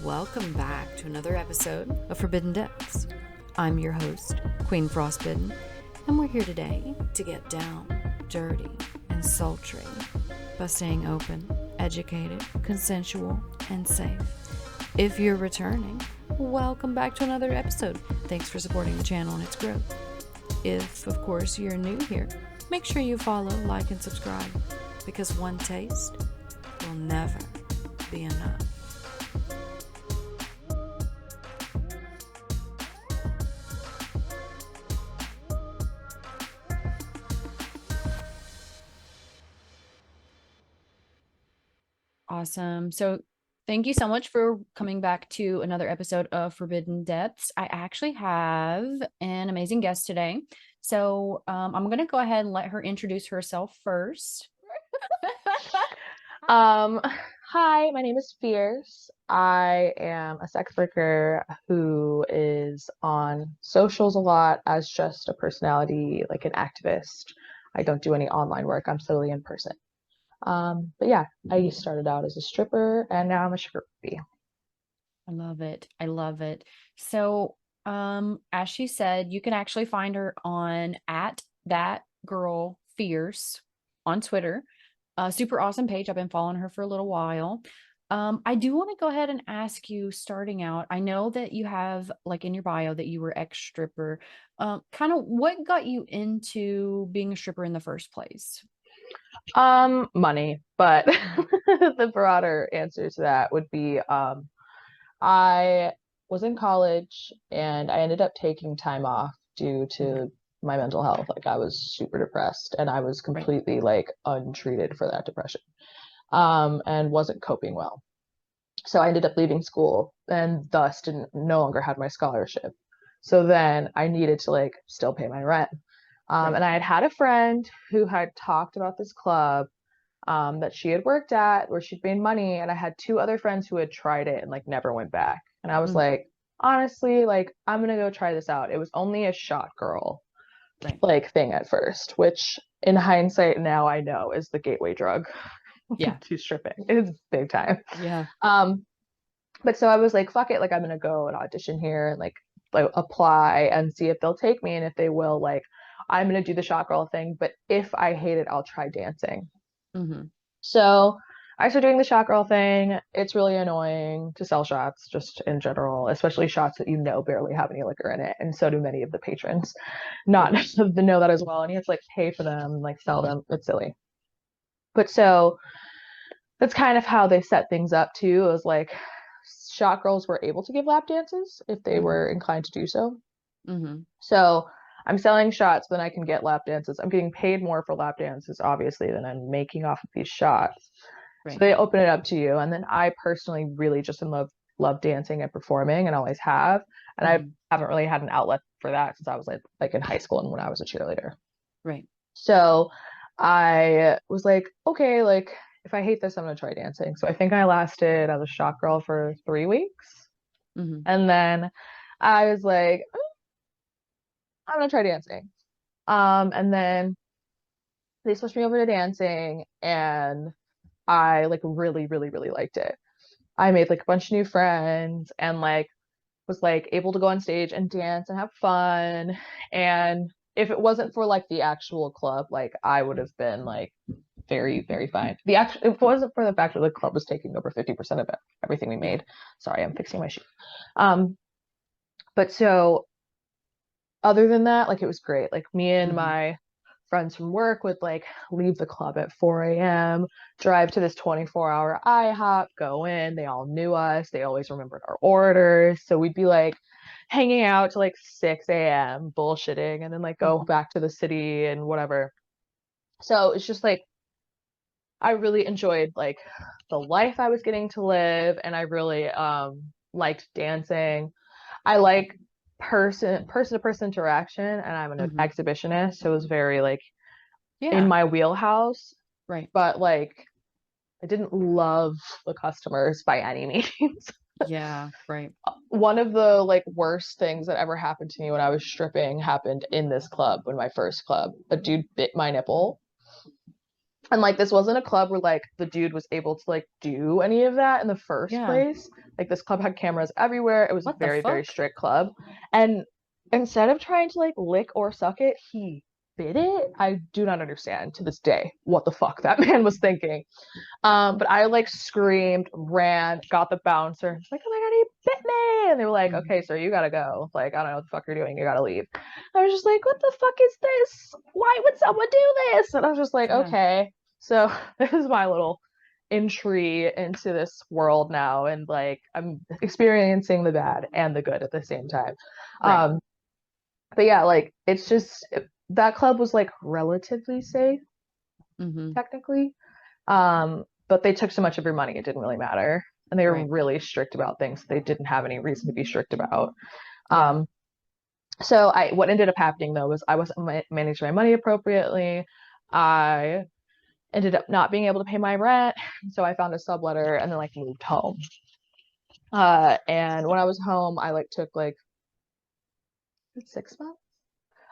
Welcome back to another episode of Forbidden Depths. I'm your host, Queen Frostbitten, and we're here today to get down, dirty, and sultry by staying open, educated, consensual, and safe. If you're returning, welcome back to another episode. Thanks for supporting the channel and its growth. If, of course, you're new here, make sure you follow, like, and subscribe, because one taste will never be enough. Awesome. So thank you so much for coming back to another episode of Forbidden Depths. I actually have an amazing guest today. So I'm going to go ahead and let her introduce herself first. Hi, my name is Fierce. I am a sex worker who is on socials a lot as just a personality, like an activist. I don't do any online work. I'm solely in person. But yeah, I started out as a stripper and now I'm a sugar baby. I love it. I love it. So as she said, you can actually find her on @thatgirlfierce on Twitter. Super awesome page. I've been following her for a little while. I do want to go ahead and ask you, starting out, I know that you have like in your bio that you were ex-stripper. Kind of what got you into being a stripper in the first place? Money, but the broader answer to that would be I was in college and I ended up taking time off due to my mental health. Like I was super depressed and I was Right. completely like untreated for that depression. And wasn't coping well. So I ended up leaving school and thus didn't no longer had my scholarship. So then I needed to like still pay my rent. Right. And I had a friend who had talked about this club that she had worked at where she'd made money, and I had two other friends who had tried it and like never went back. And I was like, honestly, like I'm gonna go try this out. It was only a shot girl Right. like thing at first, which in hindsight now I know is the gateway drug Yeah. to stripping. It's big time. Yeah. But so I was like, fuck it, like I'm gonna go and audition here and like apply and see if they'll take me, and if they will, like I'm gonna do the shot girl thing. But if I hate it, I'll try dancing. Mm-hmm. So I started doing the shot girl thing. It's really annoying to sell shots just in general, especially shots that you know barely have any liquor in it. And so do many of the patrons not know that as well. And you have to like pay for them, like sell them. It's silly. But so that's kind of how they set things up too. It was like shot girls were able to give lap dances if they were inclined to do so. Mm-hmm. So I'm selling shots, then I can get lap dances. I'm getting paid more for lap dances, obviously, than I'm making off of these shots. So Right. they open it up to you. And then I personally really just love dancing and performing and always have. And I haven't really had an outlet for that since I was like in high school and when I was a cheerleader. Right. So I was like, okay, like if I hate this, I'm gonna try dancing. So I think I lasted as a shot girl for 3 weeks. Mm-hmm. And then I was like, I'm gonna try dancing. And then they switched me over to dancing and I like really, really, really liked it. I made like a bunch of new friends and like was like able to go on stage and dance and have fun. And if it wasn't for like the actual club, like I would have been like very, very fine. If it wasn't for the fact that the club was taking over 50% of it, everything we Yeah. made. Sorry, I'm fixing my shoe. Um, but so other than that, like it was great. Like me and my friends from work would like leave the club at 4 a.m., drive to this 24-hour IHOP, go in. They all knew us. They always remembered our orders. So we'd be like hanging out to like 6 a.m., bullshitting, and then like go back to the city and whatever. So it's just like I really enjoyed like the life I was getting to live, and I really liked dancing. I like person to person interaction, and I'm an exhibitionist, so it was very like in Yeah. my wheelhouse. Right. But like I didn't love the customers by any means. Yeah. Right. One of the like worst things that ever happened to me when I was stripping happened in this club, in my first club. A dude bit my nipple. And like this wasn't a club where like the dude was able to like do any of that in the first Yeah. place. Like this club had cameras everywhere. It was a What the very, very fuck? strict club. And instead of trying to like lick or suck it, he bit it. I do not understand to this day what the fuck that man was thinking. But I like screamed, ran, got the bouncer. It's like, oh my God, he bit me. And they were like, Mhm. okay, sir, you gotta go. Like, I don't know what the fuck you're doing. You gotta leave. I was just like, what the fuck is this? Why would someone do this? And I was just like, Yeah. okay. So this is my little entry into this world now. And like, I'm experiencing the bad and the good at the same time. Right. Um, but yeah, like, it's just that club was like relatively safe, Mm-hmm. technically. But they took so much of your money, it didn't really matter. And they were Right. really strict about things they didn't have any reason to be strict about. Yeah. Um, what ended up happening though was I wasn't managing my money appropriately. I ended up not being able to pay my rent, so I found a subletter and then like moved home. And when I was home, I like took like 6 months,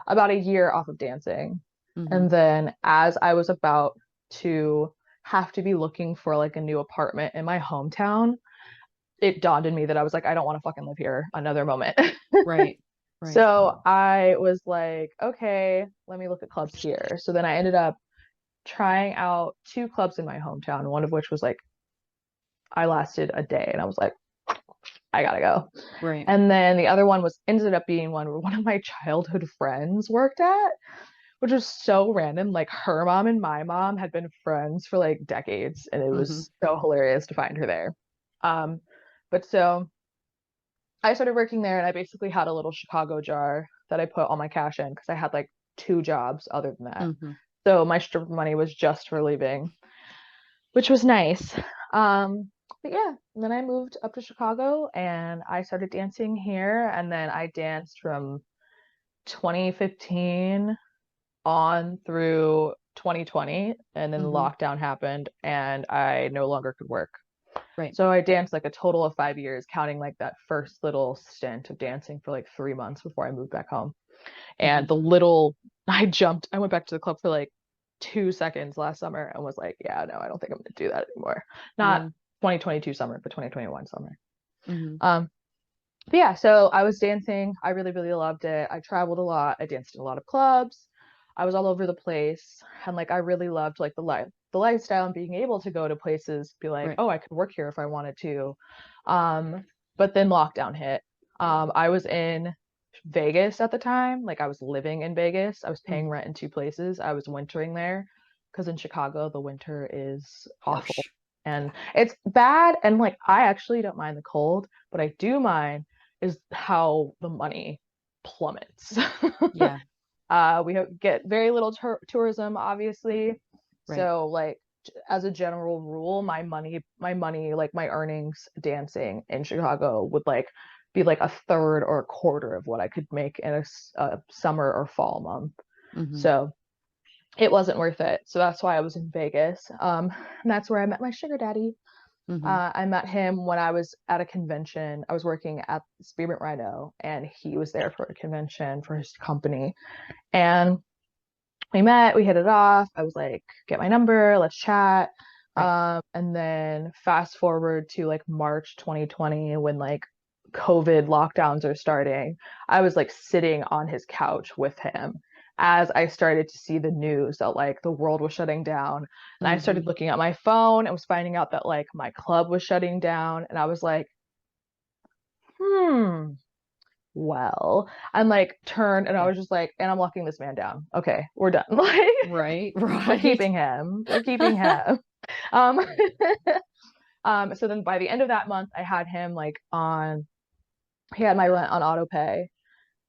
about a year off of dancing. Mm-hmm. And then as I was about to have to be looking for like a new apartment in my hometown, it dawned on me that I was like, I don't want to fucking live here another moment. Right. Right. So I was like, okay, let me look at clubs here. So then I ended up trying out two clubs in my hometown, one of which was like, I lasted a day and I was like, I gotta go. Right. And then the other one was ended up being one where one of my childhood friends worked at, which was so random. Like her mom and my mom had been friends for like decades, and it Mm-hmm. was so hilarious to find her there. Um, but so I started working there, and I basically had a little Chicago jar that I put all my cash in because I had like two jobs other than that. Mm-hmm. So my strip money was just for leaving, which was nice. But yeah, and then I moved up to Chicago and I started dancing here, and then I danced from 2015 on through 2020, and then the Mm-hmm. lockdown happened and I no longer could work. Right. So I danced like a total of 5 years, counting like that first little stint of dancing for like 3 months before I moved back home. Mm-hmm. And I went back to the club for like 2 seconds last summer and was like, yeah, no, I don't think I'm gonna do that anymore. Not Yeah. 2022 summer, but 2021 summer. Mm-hmm. Um, but yeah, so I was dancing. I really, really loved it. I traveled a lot. I danced in a lot of clubs. I was all over the place. And like I really loved like the lifestyle and being able to go to places, be like, Right. oh, I could work here if I wanted to. But then lockdown hit. I was in Vegas at the time. Like I was living in Vegas. I was paying Mm-hmm. rent in two places. I was wintering there because in Chicago the winter is awful Harsh. and it's bad. And like I actually don't mind the cold, but I do mind is how the money plummets. Yeah. Get very little tourism, obviously. Right. So like as a general rule, like my earnings dancing in Chicago would like be like a third or a quarter of what I could make in a summer or fall month. Mm-hmm. So it wasn't worth it. So that's why I was in Vegas. And that's where I met my sugar daddy. Mm-hmm. I met him when I was at a convention. I was working at Spearmint Rhino, and he was there for a convention for his company. And we met, we hit it off. I was like, get my number, let's chat. Right. And then fast forward to like March 2020 when like COVID lockdowns are starting. I was like sitting on his couch with him as I started to see the news that like the world was shutting down. And I Mm-hmm. started looking at my phone and was finding out that like my club was shutting down. And I was like, hmm, well, and like turned and I Yeah. was just like, and I'm locking this man down. Okay, we're done. Like Right. we're Right. keeping him. We're keeping him. Um, so then by the end of that month, I had him he had my rent on auto pay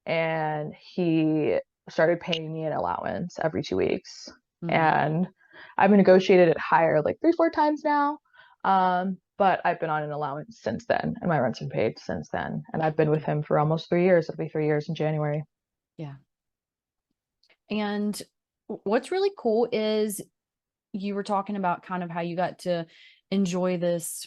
and he started paying me an allowance every 2 weeks. Mm-hmm. And I've negotiated it higher like 3, 4 times now. But I've been on an allowance since then, and my rent's been paid since then. And I've been with Okay. him for almost 3 years. It'll be 3 years in January. Yeah. And what's really cool is you were talking about kind of how you got to enjoy this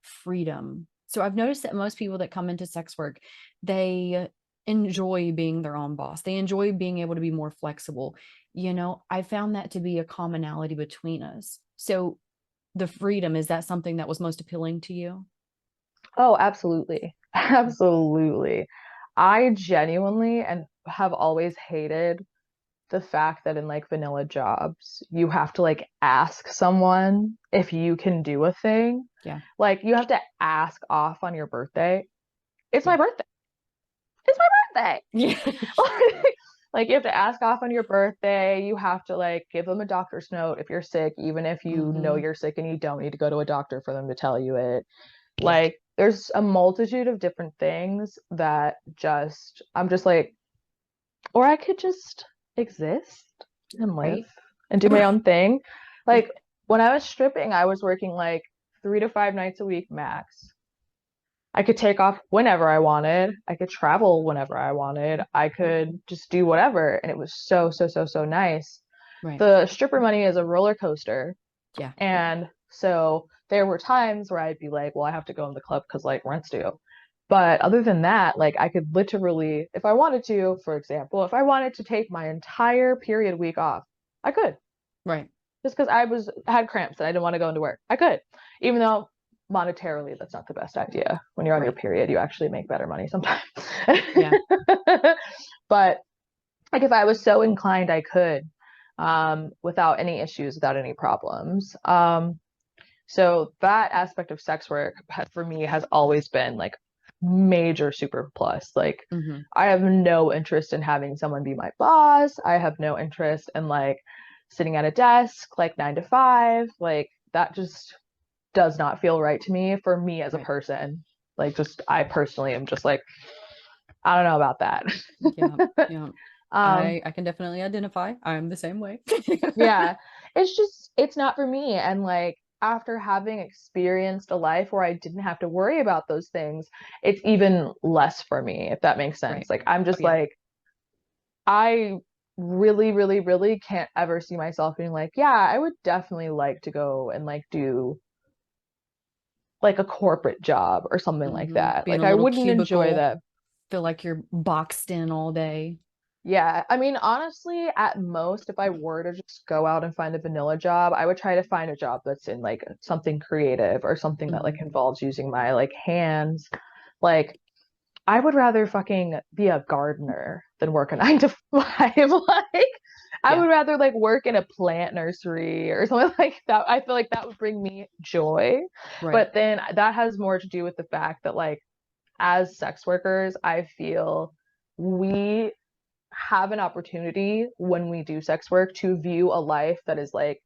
freedom. So I've noticed that most people that come into sex work, they enjoy being their own boss. They enjoy being able to be more flexible. I found that to be a commonality between us. So the freedom, is that something that was most appealing to you? Oh, absolutely. Absolutely. I genuinely and have always hated the fact that in like vanilla jobs, you have to like ask someone if you can do a thing. Yeah. Like you have to ask off on your birthday. It's my Yeah. birthday. It's my birthday. Yeah. Like you have to ask off on your birthday. You have to like give them a doctor's note if you're sick, even if you know Hmm. you're sick and you don't need to go to a doctor for them to tell you it. Yeah. Like there's a multitude of different things that just I'm just like, or I could just exist and live Right. and do my own thing. Yeah. Like when I was stripping, I was working like 3 to 5 nights a week max. I could take off whenever I wanted. I could travel whenever I wanted. I could just do whatever. And it was so, so, so, so nice. Right. The stripper money is a roller coaster. Yeah. And so there were times where I'd be like, well, I have to go in the club because like rent's due. But other than that, like I could literally, if I wanted to, for example, if I wanted to take my entire period week off, I could. Right. Just because had cramps and I didn't want to go into work. I could. Even though monetarily that's not the best idea. When you're on your Right. period, you actually make better money sometimes. Yeah. But like if I was so inclined, I could, without any issues, without any problems. So that aspect of sex work for me has always been like major super plus. Like Hmm. I have no interest in having someone be my boss. I have no interest in like sitting at a desk like 9 to 5. Like that just does not feel right to me for me as a Right. person. Like just I personally am just like I don't know about that. Yeah. Yeah. um I can definitely identify. I'm the same way. yeah, it's just it's not for me. And like after having experienced a life where I didn't have to worry about those things, it's even less for me, if that makes sense. Right. Like I'm Oh just yeah. like I really, really, really can't ever see myself being like, yeah, I would definitely like to go and like do like a corporate job or something like that. Be in Like a I little wouldn't enjoy cubicle, that. feel like you're boxed in all day. Yeah, I mean, honestly, at most, if I were to just go out and find a vanilla job, I would try to find a job that's in like something creative or something that like Hmm. involves using my like hands. Like, I would rather fucking be a gardener than work a 9 to 5. Like, I Yeah. would rather like work in a plant nursery or something like that. I feel like that would bring me joy. Right. But then that has more to do with the fact that like as sex workers, I feel we have an opportunity when we do sex work to view a life that is like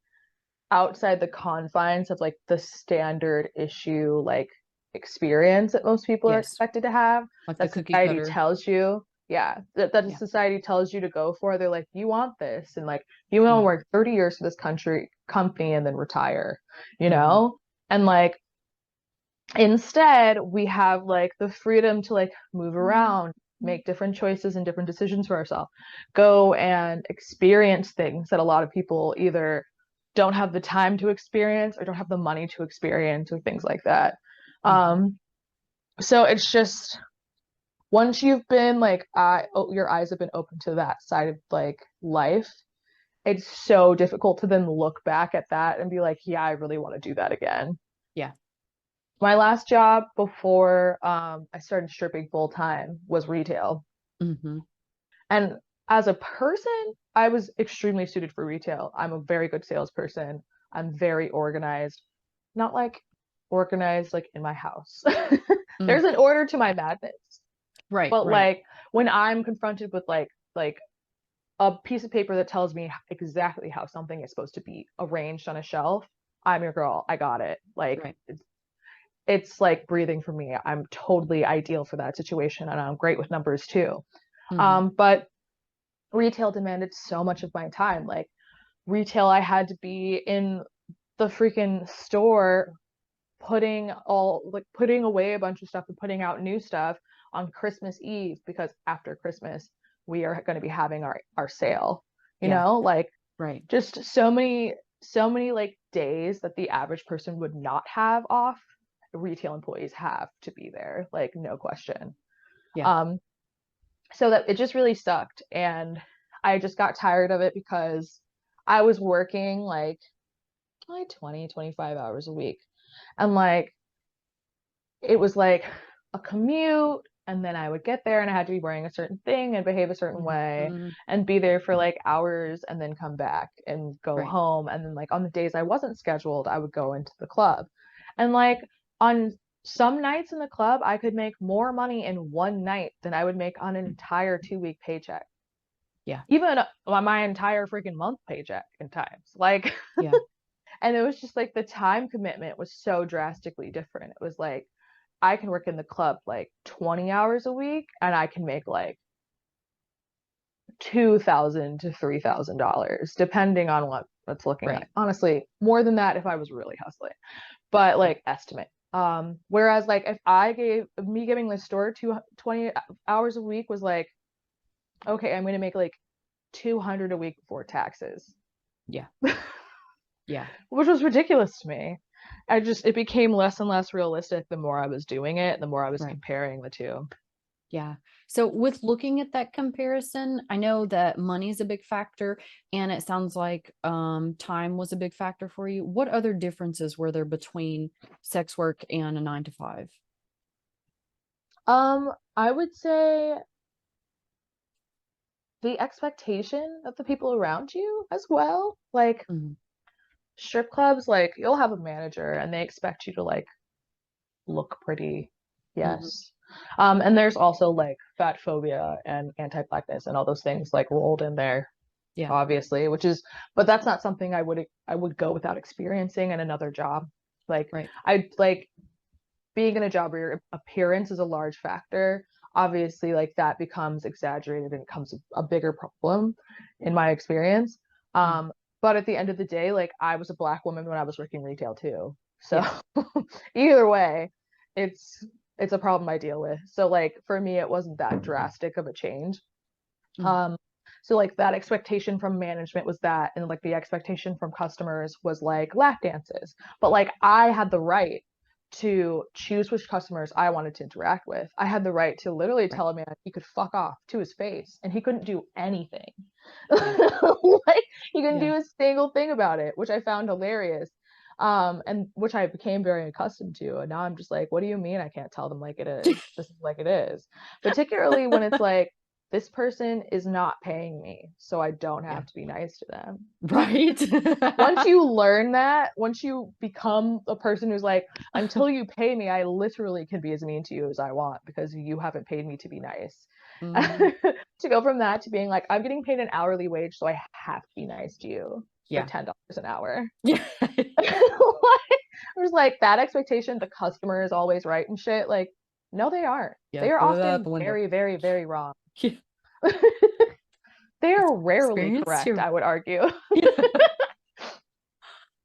outside the confines of like the standard issue like experience that most people are Yes. expected to have, Like the that cookie society cutter. tells you, yeah, that Yeah. society tells you to go for. They're like, you want this and like you want to Yeah. work 30 years for this country company and then retire, you Hmm. know? And like instead, we have like the freedom to like move around, make different choices and different decisions for ourselves, go and experience things that a lot of people either don't have the time to experience or don't have the money to experience or things like that. Hmm. Um, so it's just once you've been like your eyes have been open to that side of like life, it's so difficult to then look back at that and be like, yeah, I really want to do that again. Yeah. My last job before I started stripping full time was retail. Hmm. And as a person, I was extremely suited for retail. I'm a very good salesperson. I'm very organized. Not like organized like in my house. Mm. There's an order to my madness. Right. But Right. like when I'm confronted with like a piece of paper that tells me exactly how something is supposed to be arranged on a shelf, I'm your girl. I got it. Like Right. it's like breathing for me. I'm totally ideal for that situation, and I'm great with numbers too. Hmm. But retail demanded so much of my time. Like retail, I had to be in the freaking store putting away a bunch of stuff and putting out new stuff on Christmas Eve because after Christmas we are going to be having our sale. You Yeah. know, like Right. just so many like days that the average person would not have off, retail employees have to be there, like no question. Yeah. Um, so that it just really sucked. And I just got tired of it because I was working like 20, 25 hours a week. And like it was like a commute, and then I would get there and I had to be wearing a certain thing and behave a certain way Mm-hmm. and be there for like hours and then come back and go Right. home. And then like on the days I wasn't scheduled, I would go into the club. And like on some nights in the club, I could make more money in one night than I would make on an entire 2 week paycheck. Yeah. Even my entire freaking month paycheck in times. Like, Yeah. and it was just like the time commitment was so drastically different. It was like I can work in the club like 20 hours a week and I can make like $2,000 to $3,000 depending on what it's looking Right. like. Honestly, more than that if I was really hustling. But like estimate. Whereas like if I gave me giving the store 20 hours a week was like, okay, I'm gonna make like 200 a week before taxes. Yeah. Yeah. Which was ridiculous to me. It became less and less realistic the more I was doing it, the more I was Right. comparing the two. Yeah. So with looking at that comparison, I know that money is a big factor, and it sounds like time was a big factor for you. What other differences were there between sex work and a 9 to 5? I would say the expectation of the people around you as well. Like Mhm. strip clubs, like you'll have a manager and they expect you to like look pretty. Mhm. Yes. And there's also like fat phobia and anti-blackness and all those things like rolled in there, Yeah. obviously, but that's not something I would go without experiencing in another job. Like Right. I like being in a job where your appearance is a large factor. Obviously, like that becomes exaggerated and becomes a bigger problem in my experience. Mm. But at the end of the day, like I was a black woman when I was working retail too. So Yeah. either way, it's it's a problem I deal with. So like for me, it wasn't that drastic of a change. Mm. Um, so like that expectation from management was that, and like the expectation from customers was like lap dances. But like I had the right to choose which customers I wanted to interact with. I had the right to literally Right. tell a man he could fuck off to his face and he couldn't do anything. Yeah. Like he couldn't Yeah. do a single thing about it, which I found hilarious. And which I became very accustomed to. And now I'm just like, what do you mean I can't tell them like it is? This is like it is. Particularly when it's like this person is not paying me, so I don't Yeah. have to be nice to them. Right. Once you learn that, once you become a person who's like, until you pay me, I literally can be as mean to you as I want because you haven't paid me to be nice. Mhm. To go from that to being like, I'm getting paid an hourly wage, so I have to be nice to you for Yeah. $10 an hour. Yeah. I was like, that expectation, the customer is always right and shit. Like, no, they aren't. Yeah. They are Throw that out often the window. very, very, very wrong. Yeah. They That's are my rarely experience correct, too. I would argue. Yeah.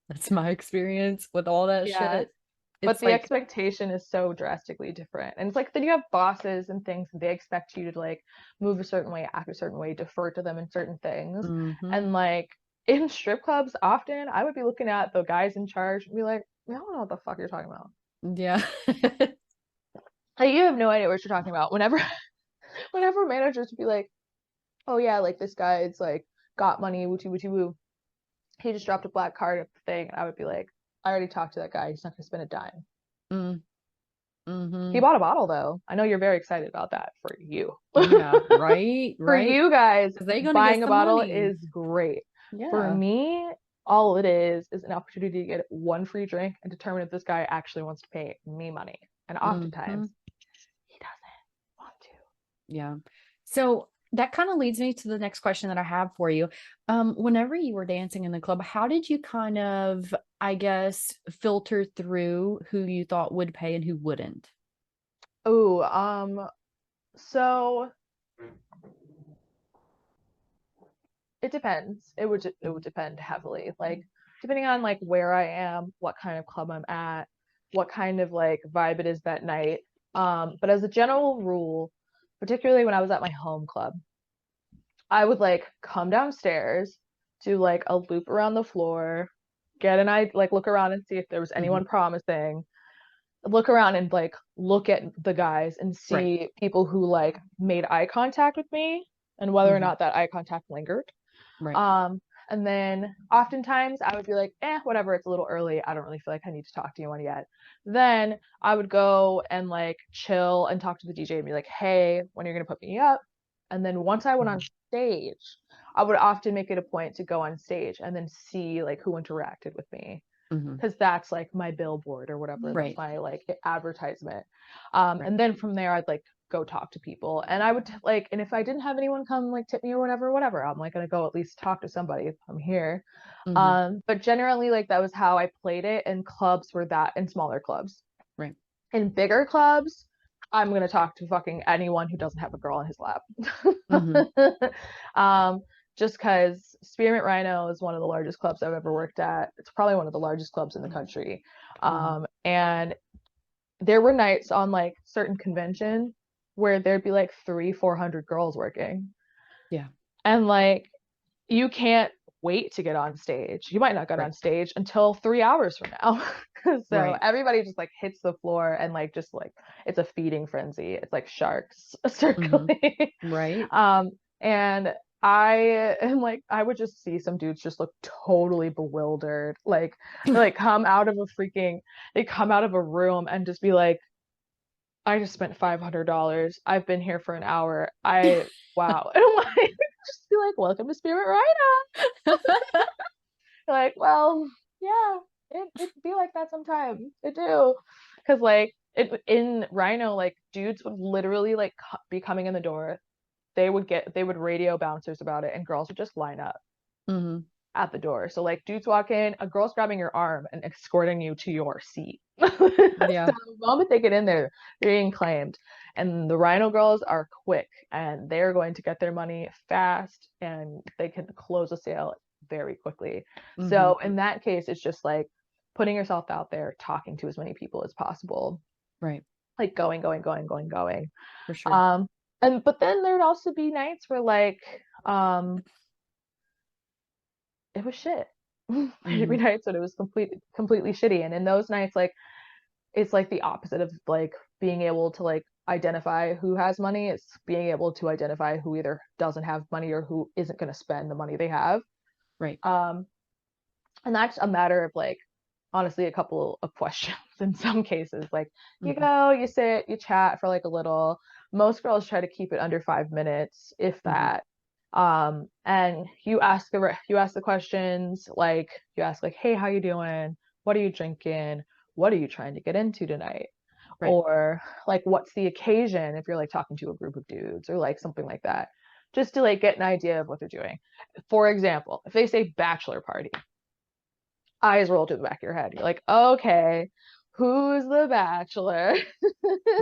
That's my experience with all that Yeah. shit. But It's the like, expectation is so drastically different. And it's like then you have bosses and things, and they expect you to like move a certain way, act a certain way, defer to them in certain things. mhm. And like in strip clubs, often I would be looking at the guys in charge and be like, I don't know what the fuck you're talking about. Yeah. Like you have no idea what you're talking about. Whenever managers would be like, oh yeah, like this guy's like got money, wooty wooty woo. He just dropped a black card at the thing, and I would be like, I already talked to that guy. He's not gonna spend a dime. Mm, He mhm. bought a bottle though. I know you're very excited about that for you. Yeah, right, For right. you guys, 'Cause they gonna get buying a some bottle money. is great. For Yeah. me, all it is an opportunity to get one free drink and determine if this guy actually wants to pay me money. And oftentimes, Mhm. he doesn't want to. Yeah. So that kind of leads me to the next question that I have for you. Whenever you were dancing in the club, how did you kind of, I guess, filter through who you thought would pay and who wouldn't? Oh, so it depends. It would depend heavily. Like depending on like where I am, what kind of club I'm at, what kind of like vibe it is that night. But as a general rule, particularly when I was at my home club, I would like come downstairs, do like a loop around the floor, get an eye like look around and see if there was Mhm. anyone promising, look around and like look at the guys and Right. see people who like made eye contact with me and whether or Mm-hmm. not that eye contact lingered. Right. And then oftentimes I would be like, whatever, it's a little early. I don't really feel like I need to talk to anyone yet. Then I would go and like chill and talk to the DJ and be like, hey, when are you gonna put me up? And then once I went on stage, I would often make it a point to go on stage and then see like who interacted with me. Mm-hmm. Because that's like my billboard or whatever. That's Right. my like advertisement. Right. And then from there I'd like go talk to people. And I would like, and if I didn't have anyone come like tip me or whatever, I'm like gonna go at least talk to somebody if I'm here. Mm-hmm. But generally like that was how I played it, and clubs were that, in smaller clubs. Right. In bigger clubs, I'm gonna talk to fucking anyone who doesn't have a girl in his lap. Mm-hmm. Just because Spearmint Rhino is one of the largest clubs I've ever worked at. It's probably one of the largest clubs in the country. And there were nights on like certain convention where there'd be like 300-400 girls working. Yeah. And like you can't wait to get on stage. You might not get on stage until 3 hours from now. So everybody just like hits the floor and like just like it's a feeding frenzy. It's like sharks circling. Right. And I am like, I would just see some dudes just look totally bewildered, like come out of they come out of a room and just be like, I just spent $500. I've been here for an hour. Wow. And I'm like, just be like, welcome to Spirit Rhino. Like, well, yeah, it be like that sometimes. It do. Because like in Rhino, like dudes would literally like be coming in the door. They would radio bouncers about it, and girls would just line up at the door. So like dudes walk in, a girl's grabbing your arm and escorting you to your seat. Yeah. So the moment they get in there, they're being claimed. And the Rhino girls are quick, and they're going to get their money fast, and they can close a sale very quickly. So in that case, it's just like putting yourself out there, talking to as many people as possible. Right. Like going. For sure. But then there'd also be nights where like it was shit. There'd be nights when it was completely shitty. And in those nights, like it's like the opposite of like being able to like identify who has money. It's being able to identify who either doesn't have money or who isn't going to spend the money they have. Right. And that's a matter of like honestly a couple of questions in some cases. Like you go, you sit, you chat for like a little. Most girls try to keep it under 5 minutes, if that. And you ask the questions, like you ask like, hey, how you doing? What are you drinking? What are you trying to get into tonight? Right. Or like what's the occasion, if you're like talking to a group of dudes or like something like that, just to like get an idea of what they're doing. For example, if they say bachelor party, eyes roll to the back of your head. You're like, okay, who's the bachelor?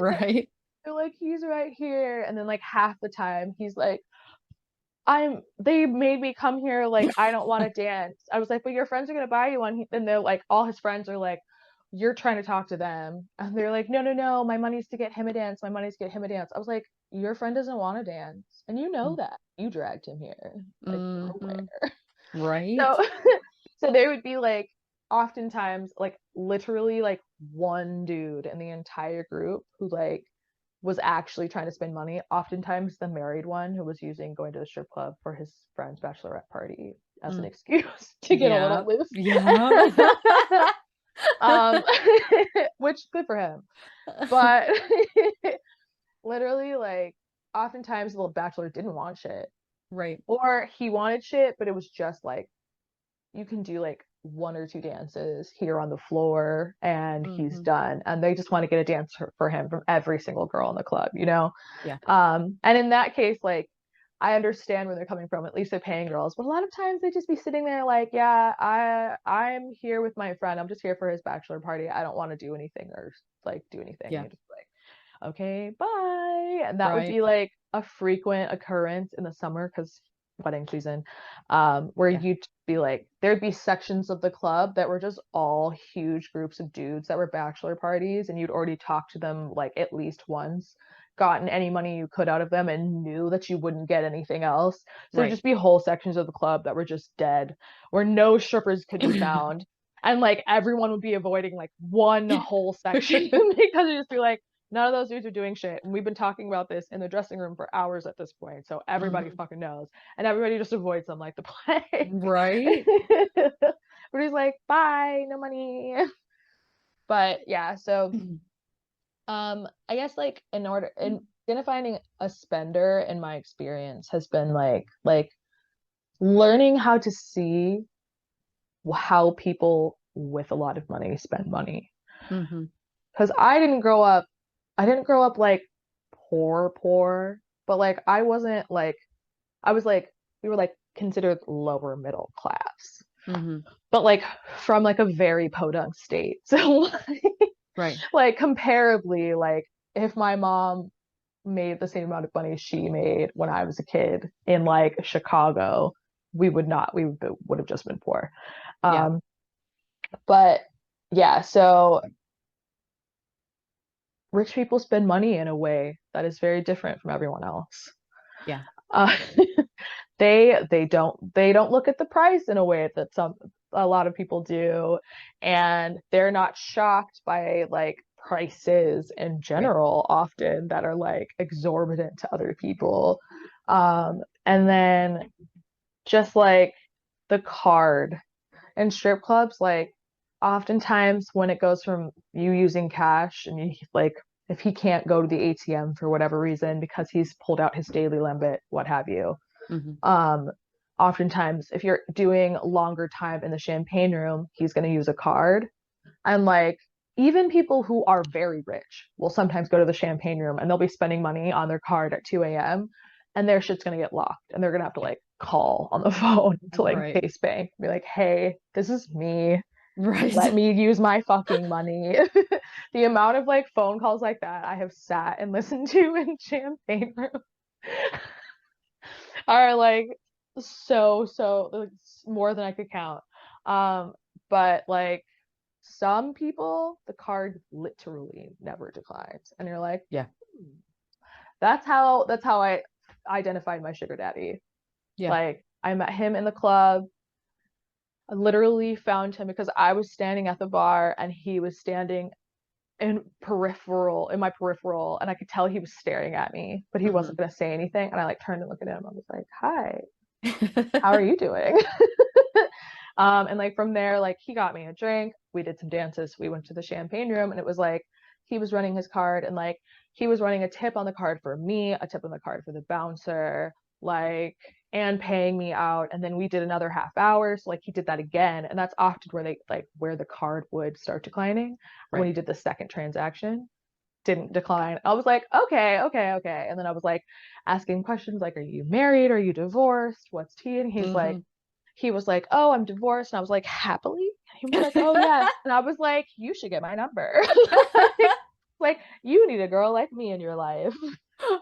Right. They're like, he's right here. And then like half the time he's like, they made me come here, like I don't want to dance. I was like, but your friends are gonna buy you one. And they're like, all his friends are like, you're trying to talk to them. And they're like, no, my money's to get him a dance. My money's to get him a dance. I was like, your friend doesn't want to dance. And you know that. You dragged him here. Like, nowhere. Right. So there would be like oftentimes like literally like one dude in the entire group who like was actually trying to spend money, oftentimes the married one who was using going to the strip club for his friend's bachelorette party as an excuse to get a little loose. Yeah. Which good for him. But literally like oftentimes the little bachelor didn't want shit. Right. Or he wanted shit, but it was just like you can do like 1 or 2 dances here on the floor and he's done, and they just want to get a dance for him from every single girl in the club, you know. Yeah. And in that case, like I understand where they're coming from, at least they're paying girls, but a lot of times they just be sitting there like, yeah, I'm here with my friend, I'm just here for his bachelor party, I don't want to do anything or like do anything. Yeah. You're just like, okay, bye. And that would be like a frequent occurrence in the summer because wedding season, where you'd be like, there'd be sections of the club that were just all huge groups of dudes that were bachelor parties, and you'd already talked to them like at least once, gotten any money you could out of them, and knew that you wouldn't get anything else. So there'd just be whole sections of the club that were just dead, where no strippers could be found. And like everyone would be avoiding like one whole section because you'd just be like, None of those dudes are doing shit. And we've been talking about this in the dressing room for hours at this point. So everybody Mhm. fucking knows. And everybody just avoids them like the plague. Right. But he's like, bye, no money. But yeah, so I guess like in identifying a spender in my experience has been like learning how to see how people with a lot of money spend money. Mm-hmm. Because I didn't grow up like poor, but like I was like, we were like considered lower middle class, Mm-hmm. but like from like a very podunk state. So Right. like comparably, like if my mom made the same amount of money she made when I was a kid in like Chicago, we would have just been poor. Yeah. Um, but yeah, so rich people spend money in a way that is very different from everyone else. Yeah. Uh, they don't look at the price in a way that a lot of people do, and they're not shocked by like prices in Right. general often that are like exorbitant to other people. And then just like the card in strip clubs, like oftentimes when it goes from you using cash and you like if he can't go to the ATM for whatever reason because he's pulled out his daily limit, what have you, Mm-hmm. um, oftentimes if you're doing longer time in the champagne room, he's going to use a card. And like even people who are very rich will sometimes go to the champagne room and they'll be spending money on their card at 2 a.m. and their shit's going to get locked and they're going to have to Yeah. like call on the phone to like Right. Base Bank, be like, hey, this is me. Let Right. me use my fucking money. The amount of like phone calls like that I have sat and listened to in champagne room are like so like, more than I could count. Um, but like some people, the card literally never declines, and you're like, Yeah. hmm. That's how I identified my sugar daddy. Yeah. Like I met him in the club. I literally found him because I was standing at the bar and he was standing in my peripheral, and I could tell he was staring at me, but he Mm-hmm. wasn't gonna say anything. And I like turned and looked at him. I was like, hi, how are you doing? And like from there, like he got me a drink. We did some dances. We went to the champagne room, and it was like he was running his card, and like he was running a tip on the card for me, a tip on the card for the bouncer, like and paying me out. And then we did another half hour. So like he did that again, and that's often where they like where the card would start declining. And when Right. he did the second transaction, didn't decline. I was like, okay. And then I was like asking questions like, are you married? Are you divorced? What's tea? And Mm-hmm. he was like, oh, I'm divorced. And I was like, happily? And he was like, oh yes. And I was like, you should get my number. like, you need a girl like me in your life.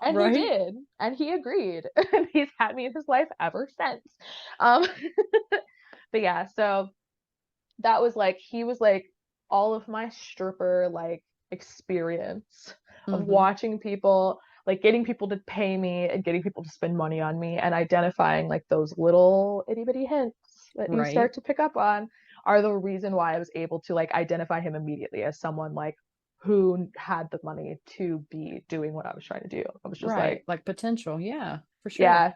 And he Right. did. And he agreed. And he's had me in his life ever since. Um, but yeah, so that was like he was like all of my stripper like experience of Mm-hmm. watching people like getting people to pay me and getting people to spend money on me and identifying like those little itty bitty hints that you Right. start to pick up on are the reason why I was able to like identify him immediately as someone like who had the money to be doing what I was trying to do. I was just Right. like, Like potential. Yeah, for sure. yeah,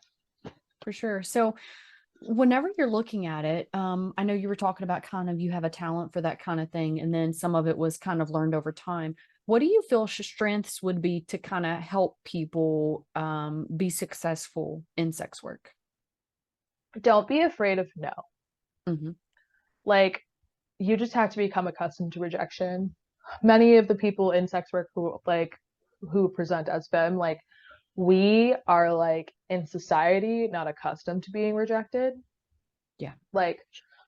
For sure. So whenever you're looking at it, I know you were talking about kind of you have a talent for that kind of thing, and then some of it was kind of learned over time. What do you feel strengths would be to kind of help people be successful in sex work? don't be afraid of no. Hmm. Like you just have to become accustomed to rejection. Many of the people in sex work who present as femme, like we are like in society not accustomed to being rejected. Yeah. Like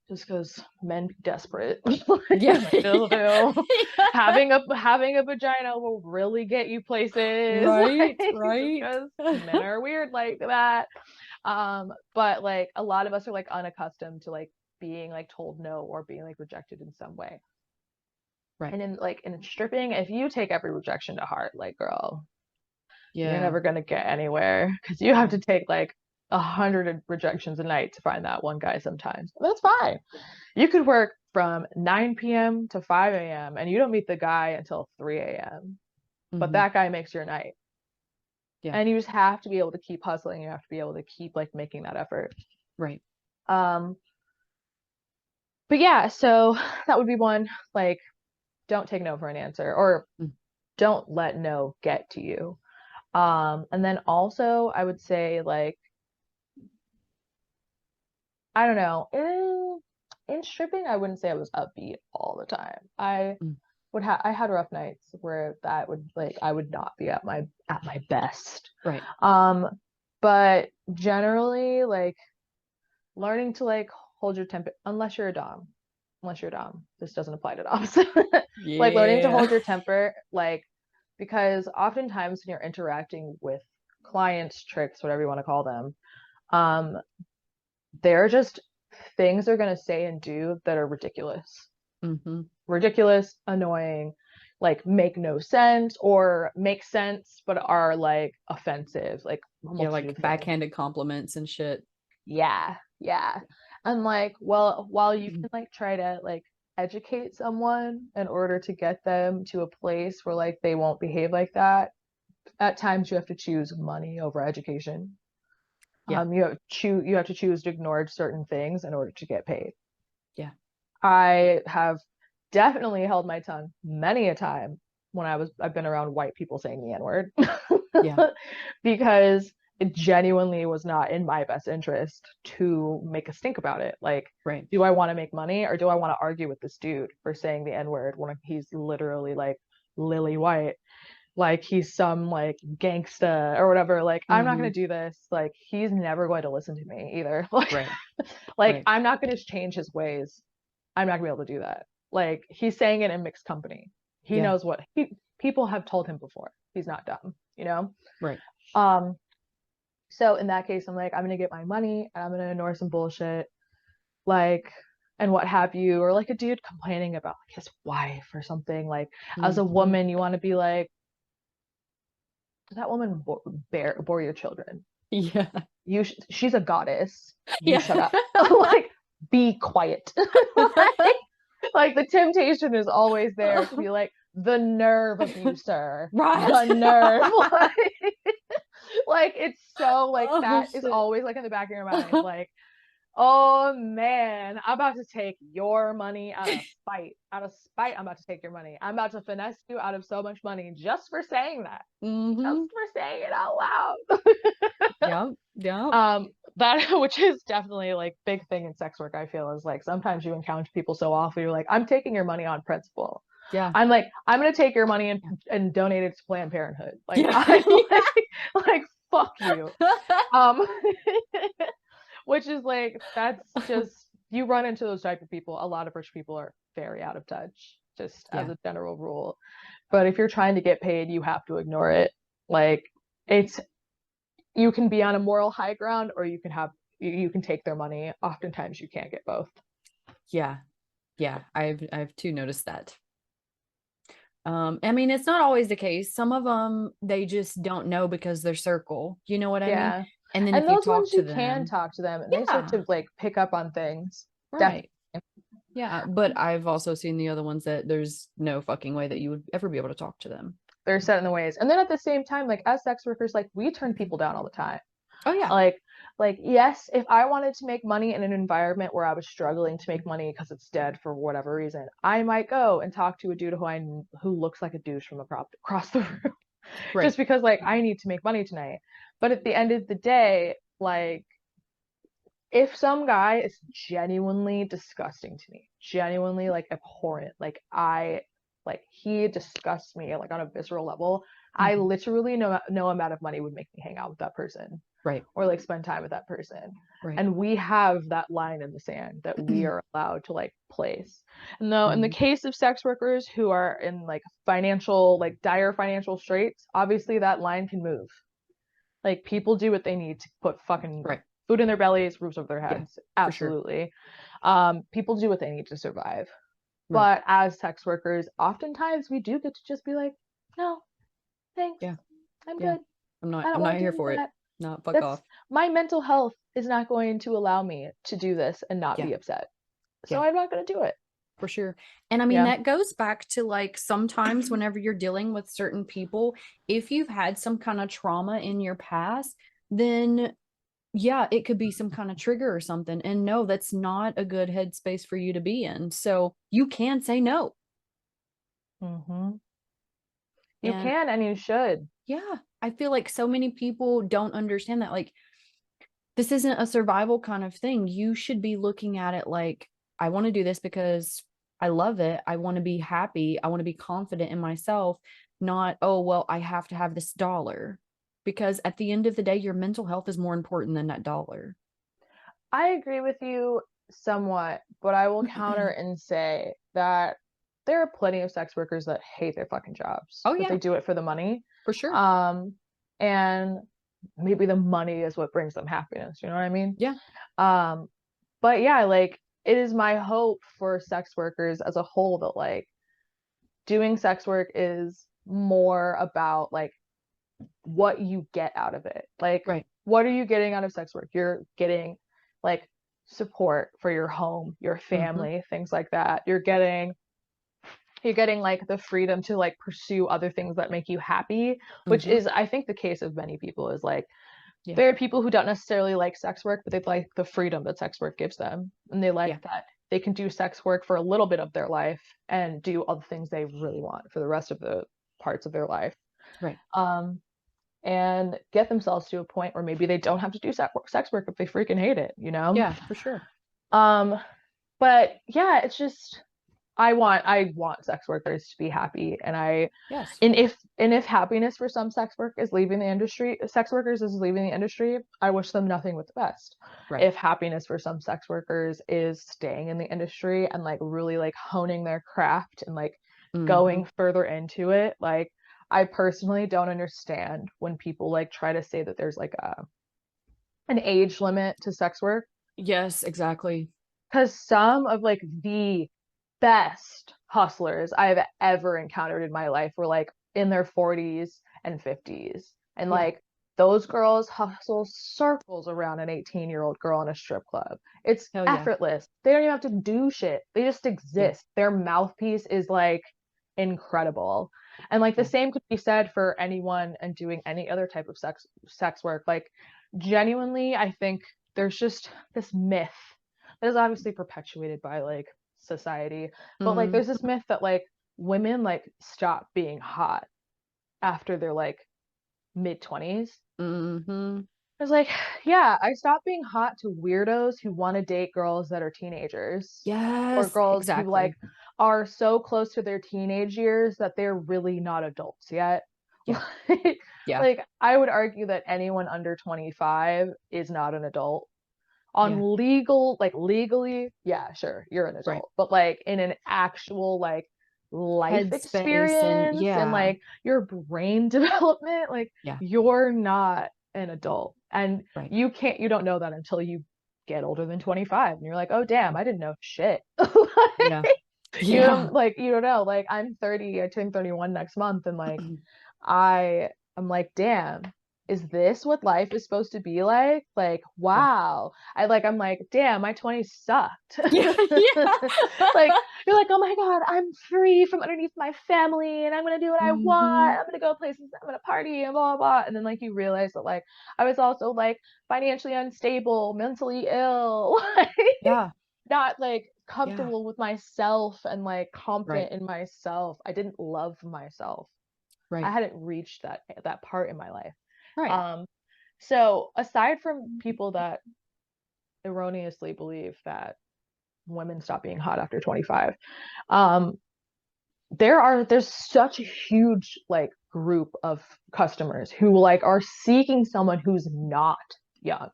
just because men be desperate. Yeah. Like, still do. Having a vagina will really get you places. Right. Like just Right. because men are weird like that. But like a lot of us are like unaccustomed to like being like told no or being like rejected in some way. Right. And in stripping, if you take every rejection to heart, like girl, you're Yeah. never gonna get anywhere because you have to take like 100 rejections a night to find that one guy sometimes. That's fine. You could work from 9 p.m. to 5 a.m. and you don't meet the guy until 3 a.m. but that guy makes your night. Yeah. And you just have to be able to keep hustling. You have to be able to keep like making that effort. Right. But yeah, so that would be one, like, don't take no for an answer, or don't let no get to you. And then also I would say, like, I don't know, in stripping, I wouldn't say I was upbeat all the time. I had rough nights where that would, like, I would not be at my best. Right. But generally, like, learning to, like, hold your temper, unless you're a dom. This doesn't apply to doms. Like, learning to hold your temper, like, because oftentimes when you're interacting with clients, tricks, whatever you want to call them, they're just things they're gonna say and do that are ridiculous. Ridiculous, annoying, like, make no sense, or make sense but are, like, offensive, like, like backhanded compliments and shit. Yeah. And, like, well, while you can, like, try to, like, educate someone in order to get them to a place where, like, they won't behave like that, at times you have to choose money over education. Yeah. You have to choose to ignore certain things in order to get paid. Yeah. I have definitely held my tongue many a time when I've been around white people saying the N-word. Yeah. Because it genuinely was not in my best interest to make a stink about it. Like, right. Do I want to make money, or do I want to argue with this dude for saying the N-word when he's literally, like, lily white? Like, he's some, like, gangsta or whatever. Like, I'm not going to do this. Like, he's never going to listen to me either. Like, right. Like, right. I'm not going to change his ways. I'm not going to be able to do that. Like, he's saying it in mixed company. He knows what people have told him before. He's not dumb, you know? Right. So in that case, I'm like, I'm going to get my money and I'm going to ignore some bullshit, like, and what have you, or like a dude complaining about, like, his wife or something. Like, as a woman, you want to be like, that woman bore your children. Yeah. She's a goddess. Yeah. Shut up. Like, be quiet. Like, the temptation is always there to be like, the nerve of you, sir. Right. The nerve. Like, it's so, like, that shit. is always, like, in the back of your mind. Like, oh man, I'm about to take your money out of spite. Out of spite, I'm about to take your money. I'm about to finesse you out of so much money just for saying that. Just for saying it out loud. Yeah. That, which is definitely, like, big thing in sex work, I feel, is, like, sometimes you encounter people so often, you're like, I'm taking your money on principle. Yeah. I'm like, I'm gonna take your money and donate it to Planned Parenthood. Like, like, fuck you. Which is, like, that's just, you run into those type of people. A lot of rich people are very out of touch, just as a general rule. But if you're trying to get paid, you have to ignore it. Like, you can be on a moral high ground, or you can take their money. Oftentimes you can't get both. Yeah. I've too noticed that. I mean, it's not always the case. Some of them, they just don't know because they're circle. You know what I mean? And then if you talk to them, can talk to them, and they start to, like, pick up on things. Right. Yeah. But I've also seen the other ones that there's no fucking way that you would ever be able to talk to them. They're set in the ways. And then at the same time, like, as sex workers, like, we turn people down all the time. Oh yeah. Like, yes, if I wanted to make money in an environment where I was struggling to make money because it's dead for whatever reason, I might go and talk to a dude who looks like a douche from across the room. Right. Just because, like, I need to make money tonight. But at the end of the day, like, if some guy is genuinely disgusting to me, genuinely, like, abhorrent, like, he disgusts me, like, on a visceral level, I literally know no amount of money would make me hang out with that person. Right. Or, like, spend time with that person. Right. And we have that line in the sand that we are allowed to, like, place. And though in the case of sex workers who are in, like, financial, like, dire financial straits, obviously that line can move. Like, people do what they need to put fucking food in their bellies, roofs over their heads. Yeah, absolutely. Sure. People do what they need to survive. Right. But as sex workers, oftentimes we do get to just be like, no, thanks. Yeah. I'm good. I'm not here for it. No, fuck off. My mental health is not going to allow me to do this and not be upset. So I'm not going to do it. For sure. And I mean, Yeah. that goes back to like sometimes whenever you're dealing with certain people, if you've had some kind of trauma in your past, then yeah, it could be some kind of trigger or something. And no, that's not a good headspace for you to be in. So you can say no. Hmm. You And can and you should. yeah, I feel like so many people don't understand that. Like, this isn't a survival kind of thing. You should be looking at it like, I want to do this because I love it. I want to be happy. I want to be confident in myself, not, oh, well, I have to have this dollar. Because at the end of the day, your mental health is more important than that dollar. I agree with you somewhat, but I will counter and say that there are plenty of sex workers that hate their fucking jobs, Oh, but they yeah, do it for the money. for sure. Um, and maybe the money is what brings them happiness, you know what I mean? Yeah. Um, but yeah, like it is my hope for sex workers as a whole that like doing sex work is more about like what you get out of it. Like, Right. what are you getting out of sex work? You're getting like support for your home, your Hmm. family, things like that. You're getting like the freedom to like pursue other things that make you happy, which Hmm. is I think the case of many people is like Yeah. there are people who don't necessarily like sex work, but they like the freedom that sex work gives them. And they like Yeah. that they can do sex work for a little bit of their life and do all the things they really want for the rest of the parts of their life. Right. Um, and get themselves to a point where maybe they don't have to do sex work if they freaking hate it, you know? Yeah, for sure. Um, but yeah, it's just I want sex workers to be happy, and Yes. if happiness for some sex workers is leaving the industry, I wish them nothing but the best. Right. If happiness for some sex workers is staying in the industry and like really like honing their craft and like Hmm. going further into it, like I personally don't understand when people like try to say that there's like an age limit to sex work Yes, exactly. because some of like the best hustlers I've ever encountered in my life were like in their 40s and 50s. And Yeah. like those girls hustle circles around an 18-year-old girl in a strip club. It's Hell yeah. effortless. They don't even have to do shit. They just Yeah. exist. Their mouthpiece is like incredible. And like the Yeah. same could be said for anyone and doing any other type of sex work. Like genuinely, I think there's just this myth that is obviously perpetuated by like society, but like Hmm. there's this myth that like women like stop being hot after they're like mid 20s. Hmm. I was like, yeah, I stopped being hot to weirdos who want to date girls that are teenagers or Yes, girls who like exactly. are so close to their teenage years that they're really not adults yet. Yeah. Like, Yeah. like I would argue that anyone under 25 is not an adult Yeah. on legal, like legally, yeah, sure, you're an Right. adult, but like in an actual like life Headspace and experience and yeah. like your brain development, like Yeah. you're not an adult. And Right. you don't know that until you get older than 25 and you're like, oh damn, Yeah. I didn't know shit. Yeah. You Yeah. don't like you don't know. Like I'm 30, I turn 31 next month, and like I'm like, damn, is this what life is supposed to be like? Like, Yeah. wow. I'm like, damn, my 20s sucked. Yeah. Like, Yeah. you're like, oh my God, I'm free from underneath my family and I'm gonna do what I Hmm. want. I'm gonna go places, I'm gonna party and blah, blah, blah. And then like you realize that like I was also like financially unstable, mentally ill, like Yeah. not like Yeah. comfortable with myself and like Right. confident in myself. I didn't love myself. I Right. hadn't reached that part in my life. Right. Um, so aside from people that erroneously believe that women stop being hot after 25, um, there's such a huge like group of customers who like are seeking someone who's not young,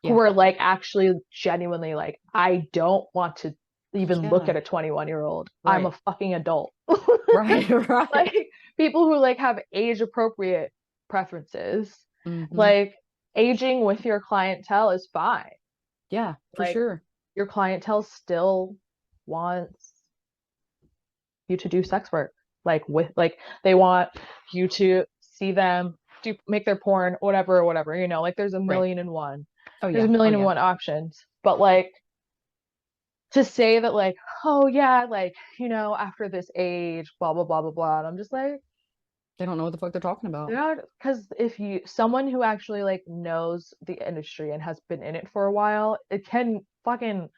who Yeah. are like actually genuinely like, I don't want to even look Yeah. at a 21-year-old. I'm a Right. fucking adult. Right. Right. Like people who like have age appropriate preferences. Hmm. Like aging with your clientele is fine. Yeah, for Like sure. your clientele still wants you to do sex work. Like with like they want you to see them do make their porn, whatever, whatever, you know, like there's a Right. million and one. Oh There's a yeah. Oh million and yeah. one options. But like to say that like, oh yeah, like, after this age, blah blah blah blah blah. And I'm just like, They don't know what the fuck they're talking about. because if someone who actually like knows the industry and has been in it for a while, it can fucking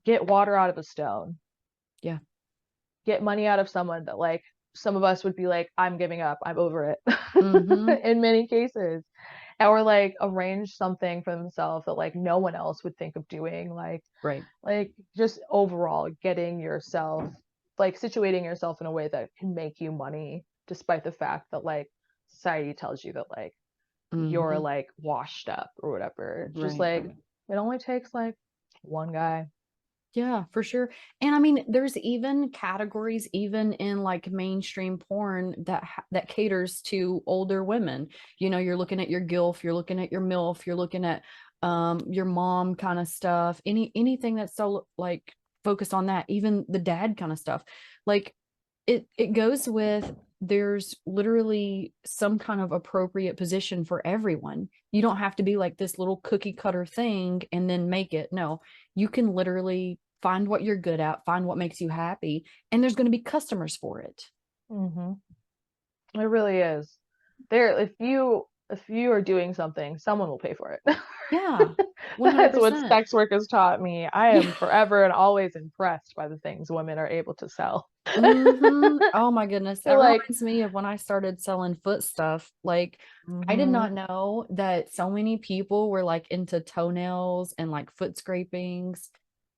get water out of a stone. Yeah. Get money out of someone that like some of us would be like, I'm giving up, I'm over it Mm-hmm. in many cases. Or like arrange something for themselves that like no one else would think of doing. Right. Like just overall getting yourself like situating yourself in a way that can make you money, despite the fact that like society tells you that like you're Mm-hmm. like washed up or whatever. It's just Right. like it only takes like one guy. Yeah, for sure. And I mean, there's even categories, even in like mainstream porn that caters to older women. You know, you're looking at your GILF, you're looking at your MILF, you're looking at your mom kind of stuff. Anything that's so like focused on that, even the dad kind of stuff. Like it goes with there's literally some kind of appropriate position for everyone. You don't have to be like this little cookie cutter thing and then make it. No, you can literally find what you're good at, find what makes you happy, and there's going to be customers for it. Mm-hmm. It really is. There, if you are doing something, someone will pay for it. Yeah, That's what 100%. sex work has taught me. I Yeah. am forever and always impressed by the things women are able to sell. Mm-hmm. Oh my goodness. That They're like, reminds me of when I started selling foot stuff. Like, I did mm-hmm. not know that so many people were like into toenails and like foot scrapings.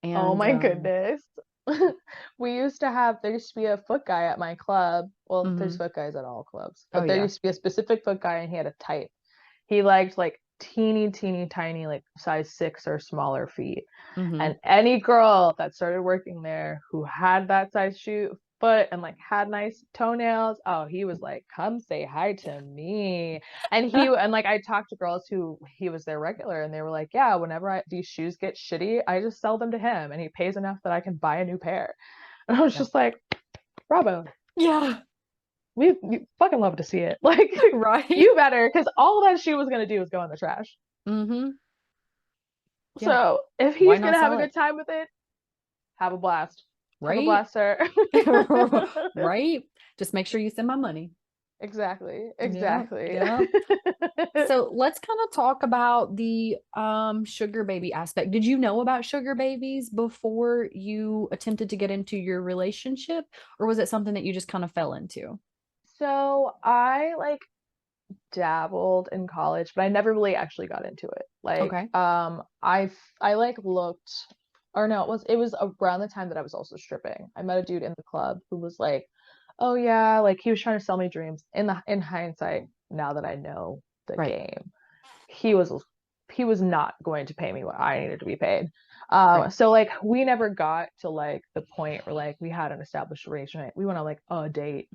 Oh And my goodness. There used to be a foot guy at my club. Well, there's mhm. foot guys at all clubs, Oh but there yeah. used to be a specific foot guy and he had a type. He liked like teeny, teeny, tiny, like size 6 or smaller feet. Hmm. And any girl that started working there who had that size shoe foot and like had nice toenails, oh, he was like, come say hi to me. And like I talked to girls who he was their regular and they were like, yeah, whenever these shoes get shitty, I just sell them to him and he pays enough that I can buy a new pair. And I was Yeah. just like, bravo. Yeah. We fucking love to see it. Like, Right. you better, because all that shoe was gonna do is go in the trash. Hmm. Yeah. So if Why he's not gonna have a sell it? good time with it, have a blast. Have a Right. blast, sir. Right. Just make sure you send my money. Exactly. Yeah. Exactly. Yeah. So let's kind of talk about the sugar baby aspect. Did you know about sugar babies before you attempted to get into your relationship, or was it something that you just kind of fell into? So I like dabbled in college, but I never really actually got into it. Like, Okay. I like looked, or no, it was around the time that I was also stripping. I met a dude in the club who was like, "Oh yeah," like he was trying to sell me dreams. In hindsight, now that I know the Right. game, he was he was not going to pay me what I needed to be paid. Right. So like we never got to like the point where like we had an established relationship. We went on like a date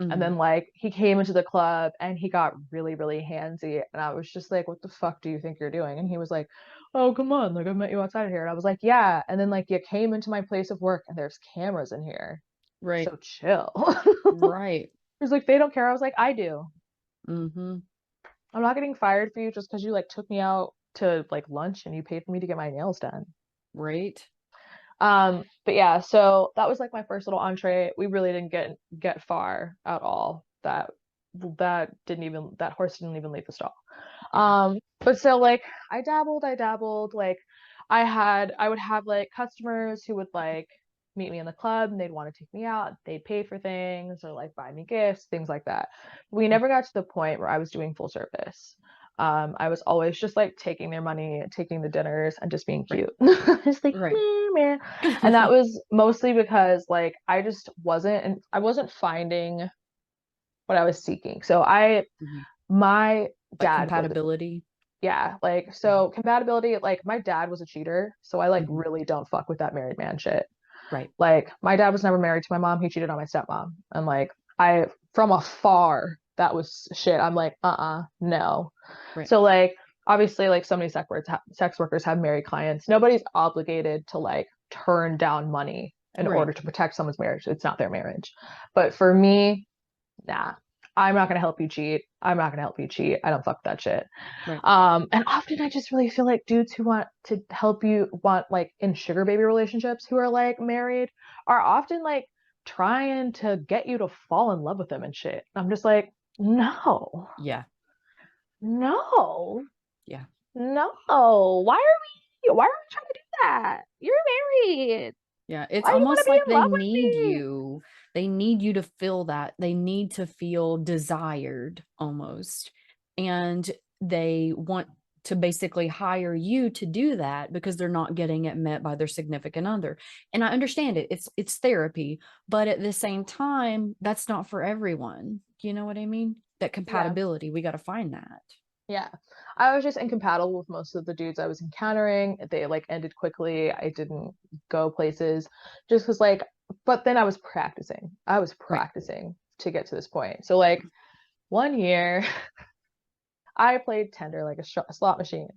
and Hmm. then like he came into the club and he got really, really handsy. And I was just like, what the fuck do you think you're doing? And he was like, oh, come on. Like I met you outside of here. And I was like, yeah. And then like you came into my place of work and there's cameras in here. Right. So chill. Right. He's like, they don't care. I was like, I do. Hmm. I'm not getting fired for you just because you like took me out to like lunch and you paid for me to get my nails done. Right. But yeah, so that was like my first little entree. We really didn't get far at all. That horse didn't even leave the stall. Yeah. But so like I dabbled, like I would have like customers who would like meet me in the club and they'd want to take me out, they'd pay for things or like buy me gifts, things like that. We never got to the point where I was doing full service. I was always just like taking their money, taking the dinners, and just being Right. cute. Just like, Right. man. And that was mostly because like I just wasn't, and I wasn't finding what I was seeking. So Mhm. my Like dad was, compatibility. yeah, like Mhm. so compatibility. Like my dad was a cheater, so I like Mhm. really don't fuck with that married man shit. Right. Like my dad was never married to my mom. He cheated on my stepmom, and like I from afar that was shit. I'm like, no. Right. So like obviously like so many sex workers have married clients. Nobody's obligated to like turn down money in Right. order to protect someone's marriage. It's not their marriage. But for me, nah. I'm not gonna help you cheat. I'm not gonna help you cheat. I don't fuck that shit. Right. And often I just really feel like dudes who want to help you want like in sugar baby relationships who are like married are often like trying to get you to fall in love with them and shit. I'm just like, no, Yeah. no, Yeah. no. Why are we trying to do that? You're married. Yeah. It's Why do you want almost to be like in they love with need me? you. They need you to feel that. They need to feel desired almost. And they want to basically hire you to do that because they're not getting it met by their significant other. And I understand it. It's therapy, but at the same time, that's not for everyone. You know what I mean? That Yeah. compatibility, we got to find that. Yeah. I was just incompatible with most of the dudes I was encountering. They like ended quickly. I didn't go places just because like, but then I was practicing. I was Right. practicing to get to this point. So like 1 year I played Tinder like a slot machine.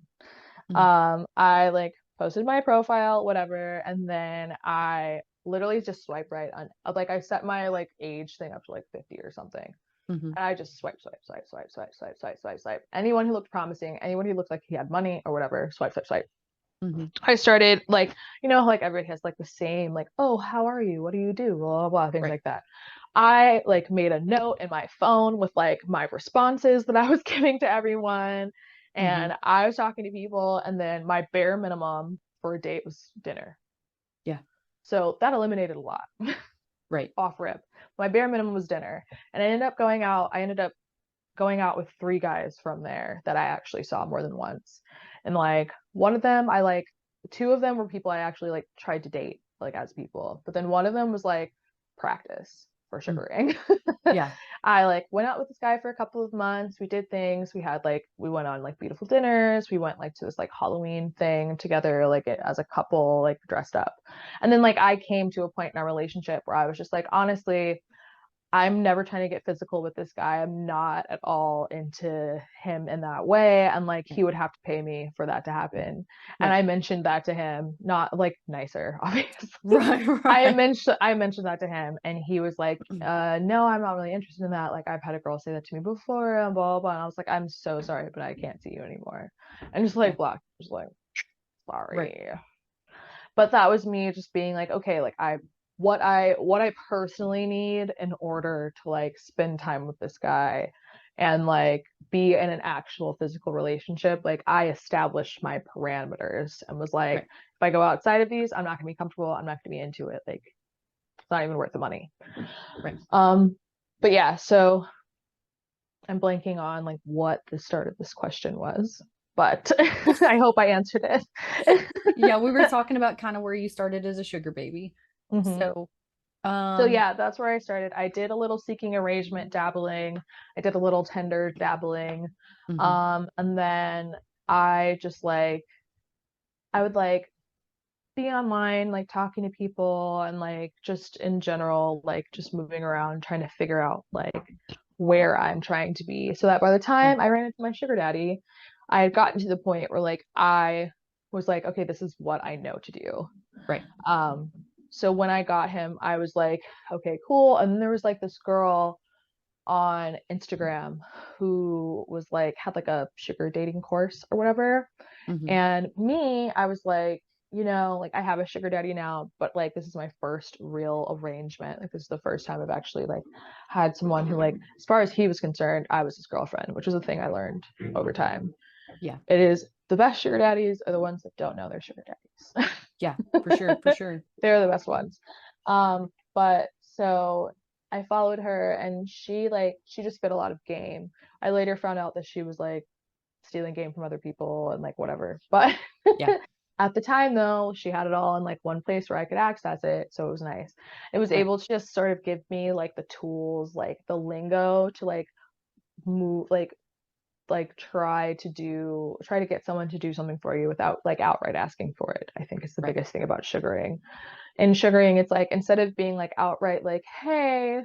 Mhm. I like posted my profile, whatever, and then I literally just swipe right on like I set my like age thing up to like 50 or something. Mhm. And I just swipe. Anyone who looked promising, anyone who looked like he had money or whatever, swipe. Mhm. I started like, you know, like everybody has like the same, like, oh, how are you? What do you do? Blah, blah, blah, things Right. like that. I like made a note in my phone with like my responses that I was giving to everyone. Mhm. And I was talking to people, and then my bare minimum for a date was dinner. Yeah. So that eliminated a lot. Right. Off rip. My bare minimum was dinner. And I ended up going out with 3 guys from there that I actually saw more than once. And like one of them, I like 2 of them were people I actually like tried to date, like as people. But then one of them was like practice for Mm. sugaring. Yeah. I like went out with this guy for a couple of months. We did things. We went on like beautiful dinners. We went like to this like Halloween thing together, like as a couple, like dressed up. And then like I came to a point in our relationship where I was just like, honestly, I'm never trying to get physical with this guy. I'm not at all into him in that way. And like Right. he would have to pay me for that to happen. And Right. I mentioned that to him, not like nicer, obviously. Right. I Right. mentioned that to him, and he was like, no, I'm not really interested in that. Like I've had a girl say that to me before and blah blah blah. And I was like, I'm so sorry, but I can't see you anymore. And just Yeah. like blocked, just like Right. sorry. But that was me just being like, okay, like what I personally need in order to like spend time with this guy and like be in an actual physical relationship. Like I established my parameters and was like, Right. if I go outside of these, I'm not gonna be comfortable, I'm not gonna be into it. Like it's not even worth the money. Right. Um, but yeah, so I'm blanking on like what the start of this question was, but I hope I answered it. Yeah, we were talking about kind of where you started as a sugar baby. Mhm. So, So yeah, that's where I started. I did a little seeking arrangement dabbling. I did a little Tinder dabbling. mhm. And then I just like I would like be online, like talking to people and like just in general, like just moving around, trying to figure out like where I'm trying to be. So that by the Right. time I ran into my sugar daddy, I had gotten to the point where like I was like, okay, this is what I know to do. Right. Um, so when I got him, I was like, okay, cool. And then there was like this girl on Instagram who was like had like a sugar dating course or whatever. Mhm. And me, I was like, like I have a sugar daddy now, but like this is my first real arrangement. Like this is the first time I've actually like had someone who like as far as he was concerned, I was his girlfriend, which was a thing I learned over time. Yeah. It is the best sugar daddies are the ones that don't know they're sugar daddies. Yeah. For sure. For sure. They're the best ones. But so I followed her and she just spit a lot of game. I later found out that she was like stealing game from other people and like whatever. But Yeah. at the time though, she had it all in like one place where I could access it, so it was nice. It was Right. able to just sort of give me like the tools, like the lingo to like move like try to get someone to do something for you without like outright asking for it. I think is the Right. biggest thing about sugaring. In sugaring, it's like instead of being like outright like, hey,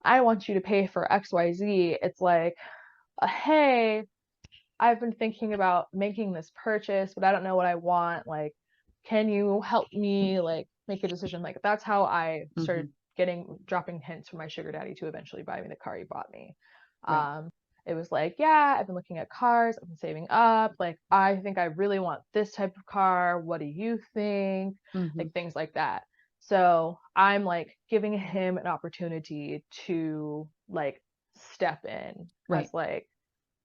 I want you to pay for XYZ, it's like, hey, I've been thinking about making this purchase, but I don't know what I want. Like, can you help me like make a decision? Like that's how I started Mhm. dropping hints from my sugar daddy to eventually buy me the car he bought me. Right. It was like, yeah, I've been looking at cars, I've been saving up, like I think I really want this type of car. What do you think? Mm-hmm. Like things like that. So I'm like giving him an opportunity to like step in Right. as like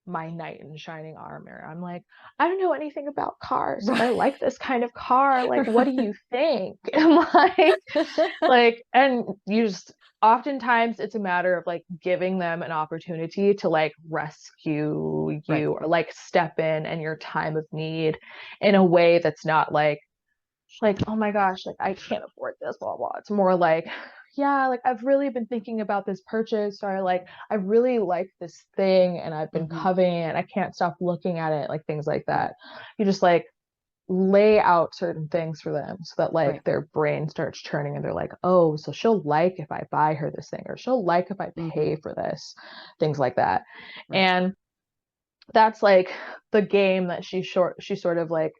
my knight in shining armor. I'm like, I don't know anything about cars, but I Right. like this kind of car. Like, what do you think? And and you just oftentimes it's a matter of like giving them an opportunity to like rescue Right. you or like step in your time of need in a way that's not like, oh my gosh, like I can't afford this, blah blah. It's more like, yeah, like I've really been thinking about this purchase, or like I really like this thing and I've been Mm-hmm. coveting it. I can't stop looking at it, like things like Right. that. You just like lay out certain things for them so that like Right. their brain starts churning and they're like, oh, so she'll like if I buy her this thing, or she'll like if I Mm-hmm. pay for this, things like that. Right. And that's like the game that she sort of like,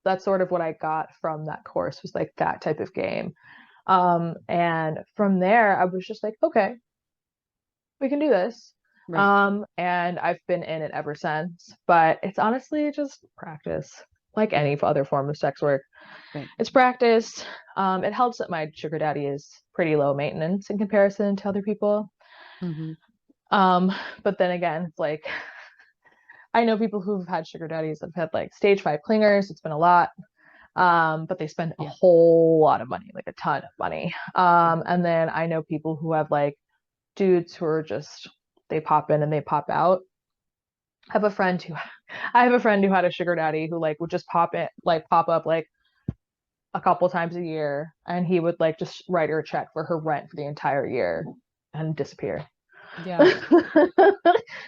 that's sort of what I got from that course, was like that type of game. And from there I was just like, okay, we can do this. Right. And I've been in it ever since, but it's honestly just practice, like Yeah. any other form of sex work. Right. It's practice. It helps that my sugar daddy is pretty low maintenance in comparison to other people. Mm-hmm. Um, but then again, it's like I know people who've had sugar daddies that have had like stage 5 clingers. It's been a lot. But they spend a Yeah. whole lot of money, like a ton of money. Yeah. And then I know people who have like dudes who are just, they pop in and they pop out. I have a friend who I have a friend who had a sugar daddy who like would just pop up like a couple times a year, and he would like just write her a check for her rent for the entire year and disappear. Yeah.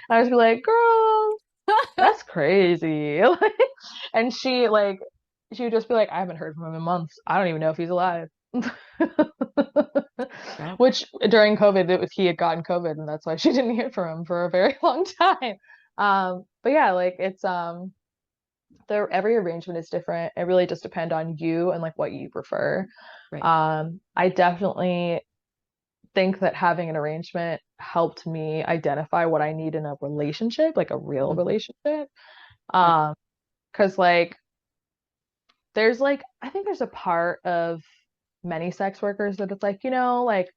I was like, girl, that's crazy. And she would just be like, I haven't heard from him in months. I don't even know if he's alive. Yeah. Which during COVID, he had gotten COVID, and that's why she didn't hear from him for a very long time. But yeah, like it's every arrangement is different. It really just depends on you and like what you prefer. Right. I definitely think that having an arrangement helped me identify what I need in a relationship, like a real Mm-hmm. relationship. Right. Because like there's like I think there's a part of many sex workers that it's like, like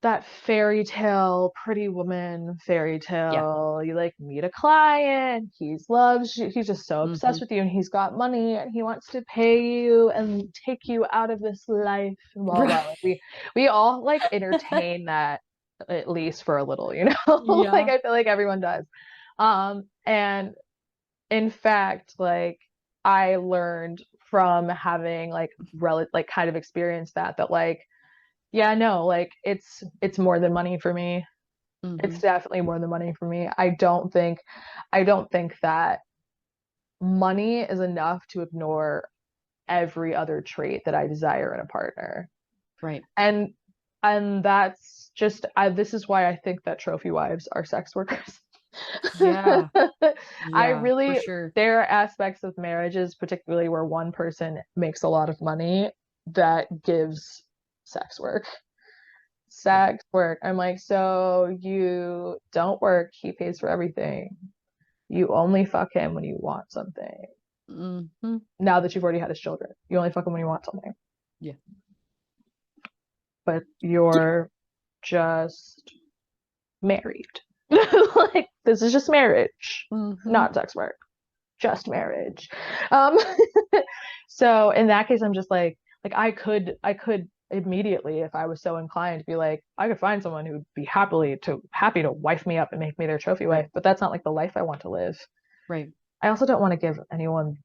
that fairy tale, pretty woman fairy Yeah. tale. You like meet a client, he's just so Mm-hmm. obsessed with you and he's got money and he wants to pay you and take you out of this life and blah blah. Right. Like we all like entertain that at least for a little, you know? Like Yeah. I feel like everyone does. And in fact, like I learned from having like kind of experienced that like yeah, no, like it's more than money for me. Mm-hmm. It's definitely more than money for me. I don't think that money is enough to ignore every other trait that I desire in a partner. Right. And that's just this is why I think that trophy wives are sex workers. Yeah. I Yeah, for really sure. There are aspects of marriages, particularly where one person makes a lot of money, that gives sex work. Yeah. Sex work. I'm like, so you don't work, he pays for everything. You only fuck him when you want something. Mm-hmm. Now that you've already had his children, you only fuck him when you want something. Yeah. But Yeah. you're just married. Like this is just marriage, Mm-hmm. not sex work. Just marriage. Um, so in that case, I'm just like I could immediately, if I was so inclined, be like, I could find someone who would be happy to wife me up and make me their trophy Right. wife, but that's not like the life I want to live. Right. I also don't want to give anyone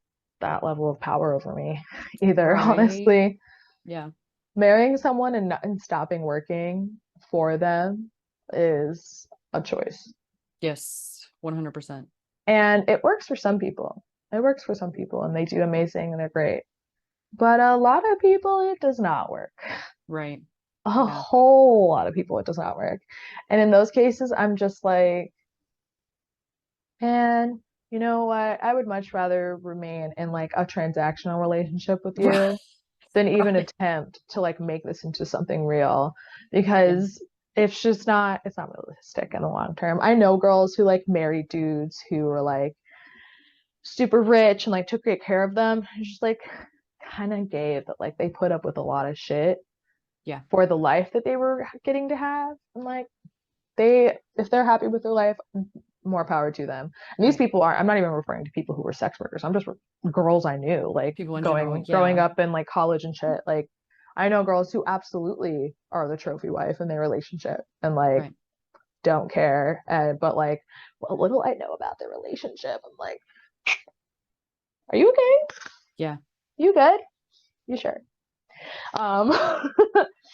that level of power over me either, Right. honestly. Yeah. Marrying someone and stopping working for them is a choice. Yes. 100%. And it works for some people. It works for some people and they do amazing and they're great. But a lot of people, it does not work. Right. A Yeah. whole lot of people, it does not work. And in those cases, I'm just like, man, you know what? I would much rather remain in like a transactional relationship with Right. you than even Right. attempt to like make this into something real, Yeah. because it's not realistic in the long term. I know girls who like married dudes who were like super rich and like took great care of them. It's just like kind of gay that like they put up with a lot of shit Yeah. for the life that they were getting to have. And like they, if they're happy with their life, more power to them. And these Right. people aren't, I'm not even referring to people who were sex workers. I'm just girls I knew, like People in general. growing Yeah. up in like college and shit. Like I know girls who absolutely are the trophy wife in their relationship and like Right. don't care. And but like what little I know about their relationship, I'm like, are you okay? Yeah. You good? You sure? Um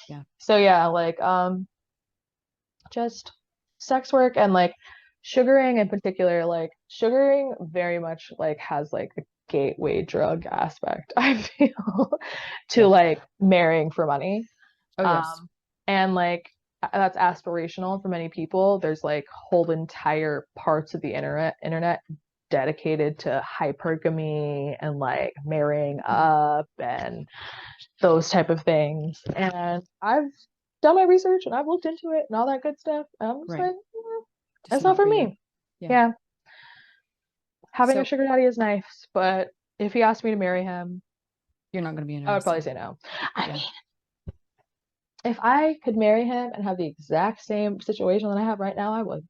Yeah. so yeah, like just sex work and like sugaring in particular, like sugaring very much like has like a gateway drug aspect, I feel, to Yeah. like marrying for money. Oh, yes. Um, and like that's aspirational for many people. There's like whole entire parts of the internet dedicated to hypergamy and like marrying up and those type of things. And I've done my research and I've looked into it and all that good stuff. And I'm just Right. like, Just it's not not for for you. me. Yeah. Yeah, having a So sugar daddy is nice, but if he asked me to marry him, you're not going to be I would probably interested. say no. I Yeah. mean, if I could marry him and have the exact same situation that I have right now, I would.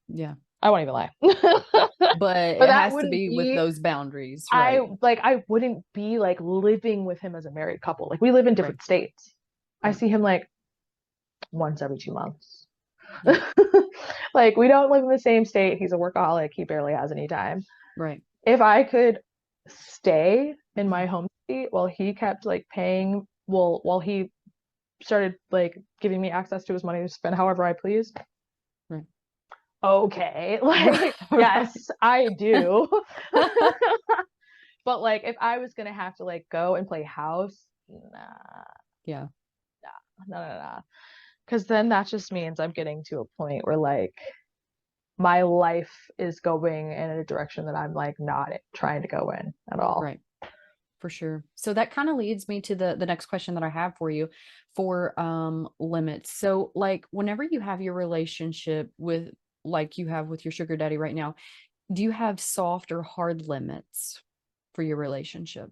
Yeah. I won't even lie. But But it that has to wouldn't be with be, those boundaries. Right. I wouldn't be like living with him as a married couple. Like we live in Right. different states. I Right. see him like once every 2 months. Yeah. Like we don't live in the same state. He's a workaholic. He barely has any time. Right. If I could stay in my home state while he kept like paying, well, while he started like giving me access to his money to spend however I please, Right. okay, Right. like Right. yes, I do. But like if I was gonna have to like go and play house, nah, Yeah. nah. Because then that just means I'm getting to a point where like my life is going in a direction that I'm like not trying to go in at all. Right. For sure. So that kind of leads me to the next question that I have for you for limits. So like whenever you have your relationship with like you have with your sugar daddy right now, do you have soft or hard limits for your relationship?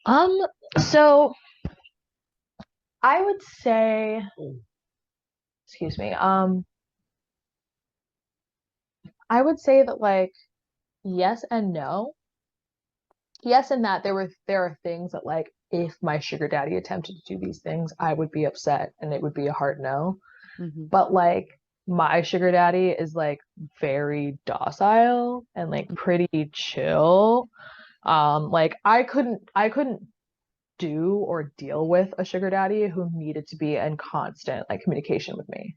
Um, so I would say, excuse me, I would say that like yes and no. Yes, in that there are things that like if my sugar daddy attempted to do these things, I would be upset and it would be a hard no. Hmm. But like my sugar daddy is like very docile and like pretty chill. Like I couldn't do or deal with a sugar daddy who needed to be in constant like communication with me.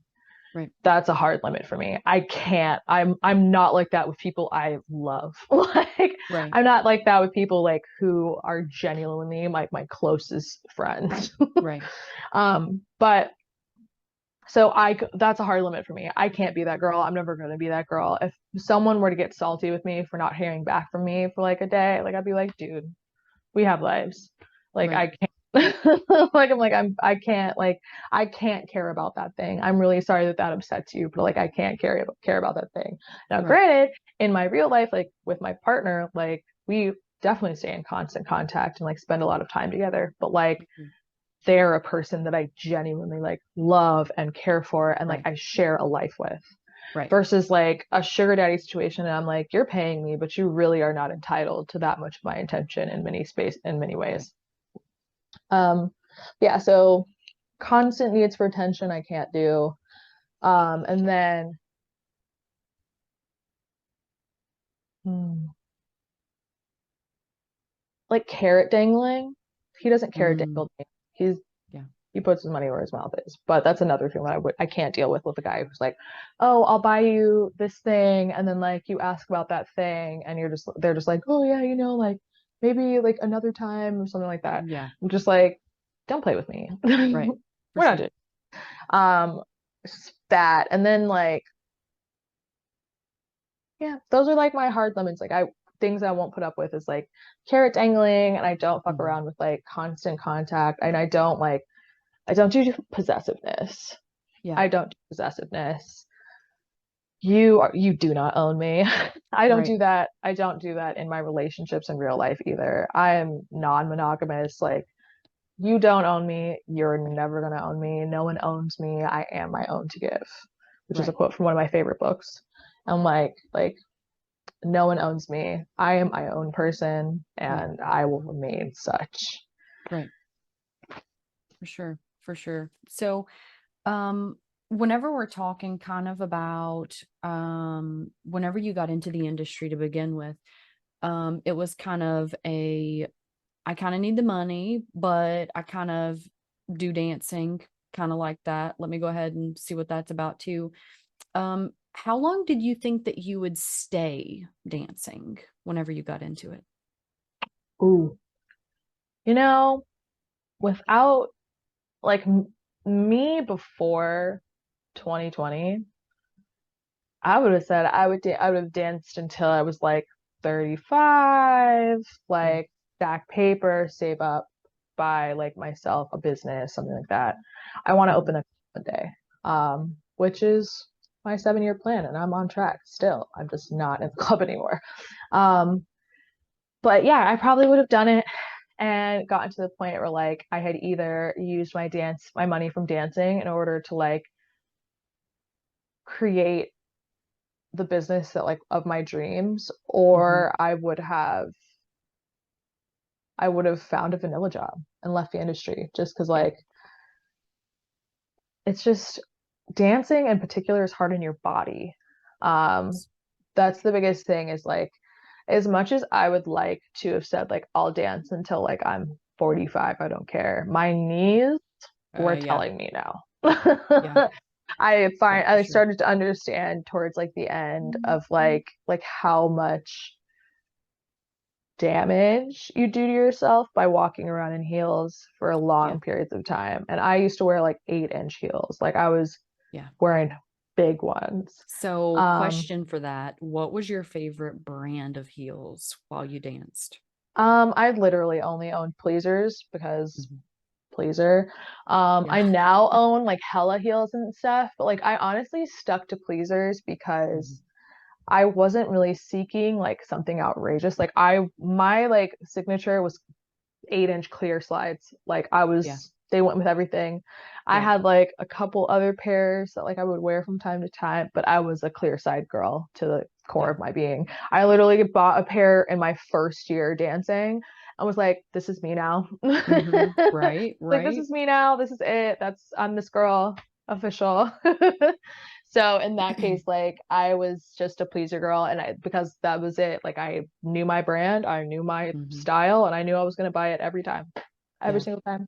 Right. That's a hard limit for me. I can't. I'm not like that with people I love. Like Right. I'm not like that with people like who are genuinely my closest friends. Right. But so that's a hard limit for me. I can't be that girl. I'm never going to be that girl. If someone were to get salty with me for not hearing back from me for like a day, like I'd be like, dude, we have lives. Like Right. I can't like I can't like I can't care about that thing. I'm really sorry that that upsets you, but like I can't care about that thing. Now, Right. granted, in my real life, like with my partner, like we definitely stay in constant contact and like spend a lot of time together. But like Mhm. they're a person that I genuinely like love and care for and like Right. I share a life with Right. versus like a sugar daddy situation and I'm like you're paying me but you really are not entitled to that much of my attention in many Right. ways. Um, yeah, so constant needs for attention I can't do. And then hmm, like carrot dangling. He doesn't carrot Mm, dangle me. He's yeah. he puts his money where his mouth is. But that's another thing that I can't deal with a guy who's like, "Oh, I'll buy you this thing," and then like you ask about that thing, and they're just like, "Oh yeah, you know, like maybe like another time or something like that." Yeah. I'm just like, "Don't play with me. Right. For We're not sure. doing that." And then like, yeah, those are like my hard limits. Like things I won't put up with is like carrot dangling, and I don't fuck Mhm. around with like constant contact, and I don't do possessiveness. Yeah. I don't do possessiveness. You do not own me. I don't Right. do that. I don't do that in my relationships in real life either. I am non-monogamous. Like, you don't own me. You're never gonna own me. No one owns me. I am my own to give, which is a Right. quote from one of my favorite books. I'm like no one owns me. I am my own person, Yeah. and I will remain such. Right. For sure. For sure. So, um, whenever we're talking kind of about whenever you got into the industry to begin with, it was kind of a I kind of need the money, but I kind of do dancing, kind of like that. Let me go ahead and see what that's about too. How long did you think that you would stay dancing whenever you got into it? Ooh, you know, without like me before 2020, I would have said I would have danced until I was like 35, Yeah. like stack paper, save up, buy like myself a business, something like that. I want to open Mhm. a one day, which is my 7-year plan, and I'm on track still. I'm just not in the club anymore. Um, but yeah, I probably would have done it and gotten to the point where like I had either used my money from dancing in order to like create the business that like of my dreams, Mhm. or I would have found a vanilla job and left the industry just because Yeah. like it's just dancing in particular is hard on your body. Um, that's the biggest thing is like as much as I would like to have said like I'll dance until like I'm 45, I don't care. My knees were Yeah. telling me no. Yeah. Yeah, for I sure. started to understand towards like the end of like how much damage you do to yourself by walking around in heels for Yeah. long periods of time. And I used to wear like 8-inch heels. Like I was Yeah. wearing big ones. So, Um, question for that. What was your favorite brand of heels while you danced? I literally only owned pleasers because Mhm. pleaser. Yeah. I now own like hella heels and stuff, but like I honestly stuck to pleasers Mhm. because I wasn't really seeking like something outrageous. Like my like signature was 8-inch clear slides. Like Yeah. they went with everything. I Yeah. had like a couple other pairs that like I would wear from time to time, but I was a clear side girl to the core Yeah. of my being. I literally bought a pair in my first year dancing and was like, this is me now. Right. Like, this Right. is me now. This is it. I'm this girl, official. So in that case, like I was just a pleaser girl, and because that was it. Like I knew my brand, I knew my Hmm. style, and I knew I was gonna buy it every time, every Yeah. single time.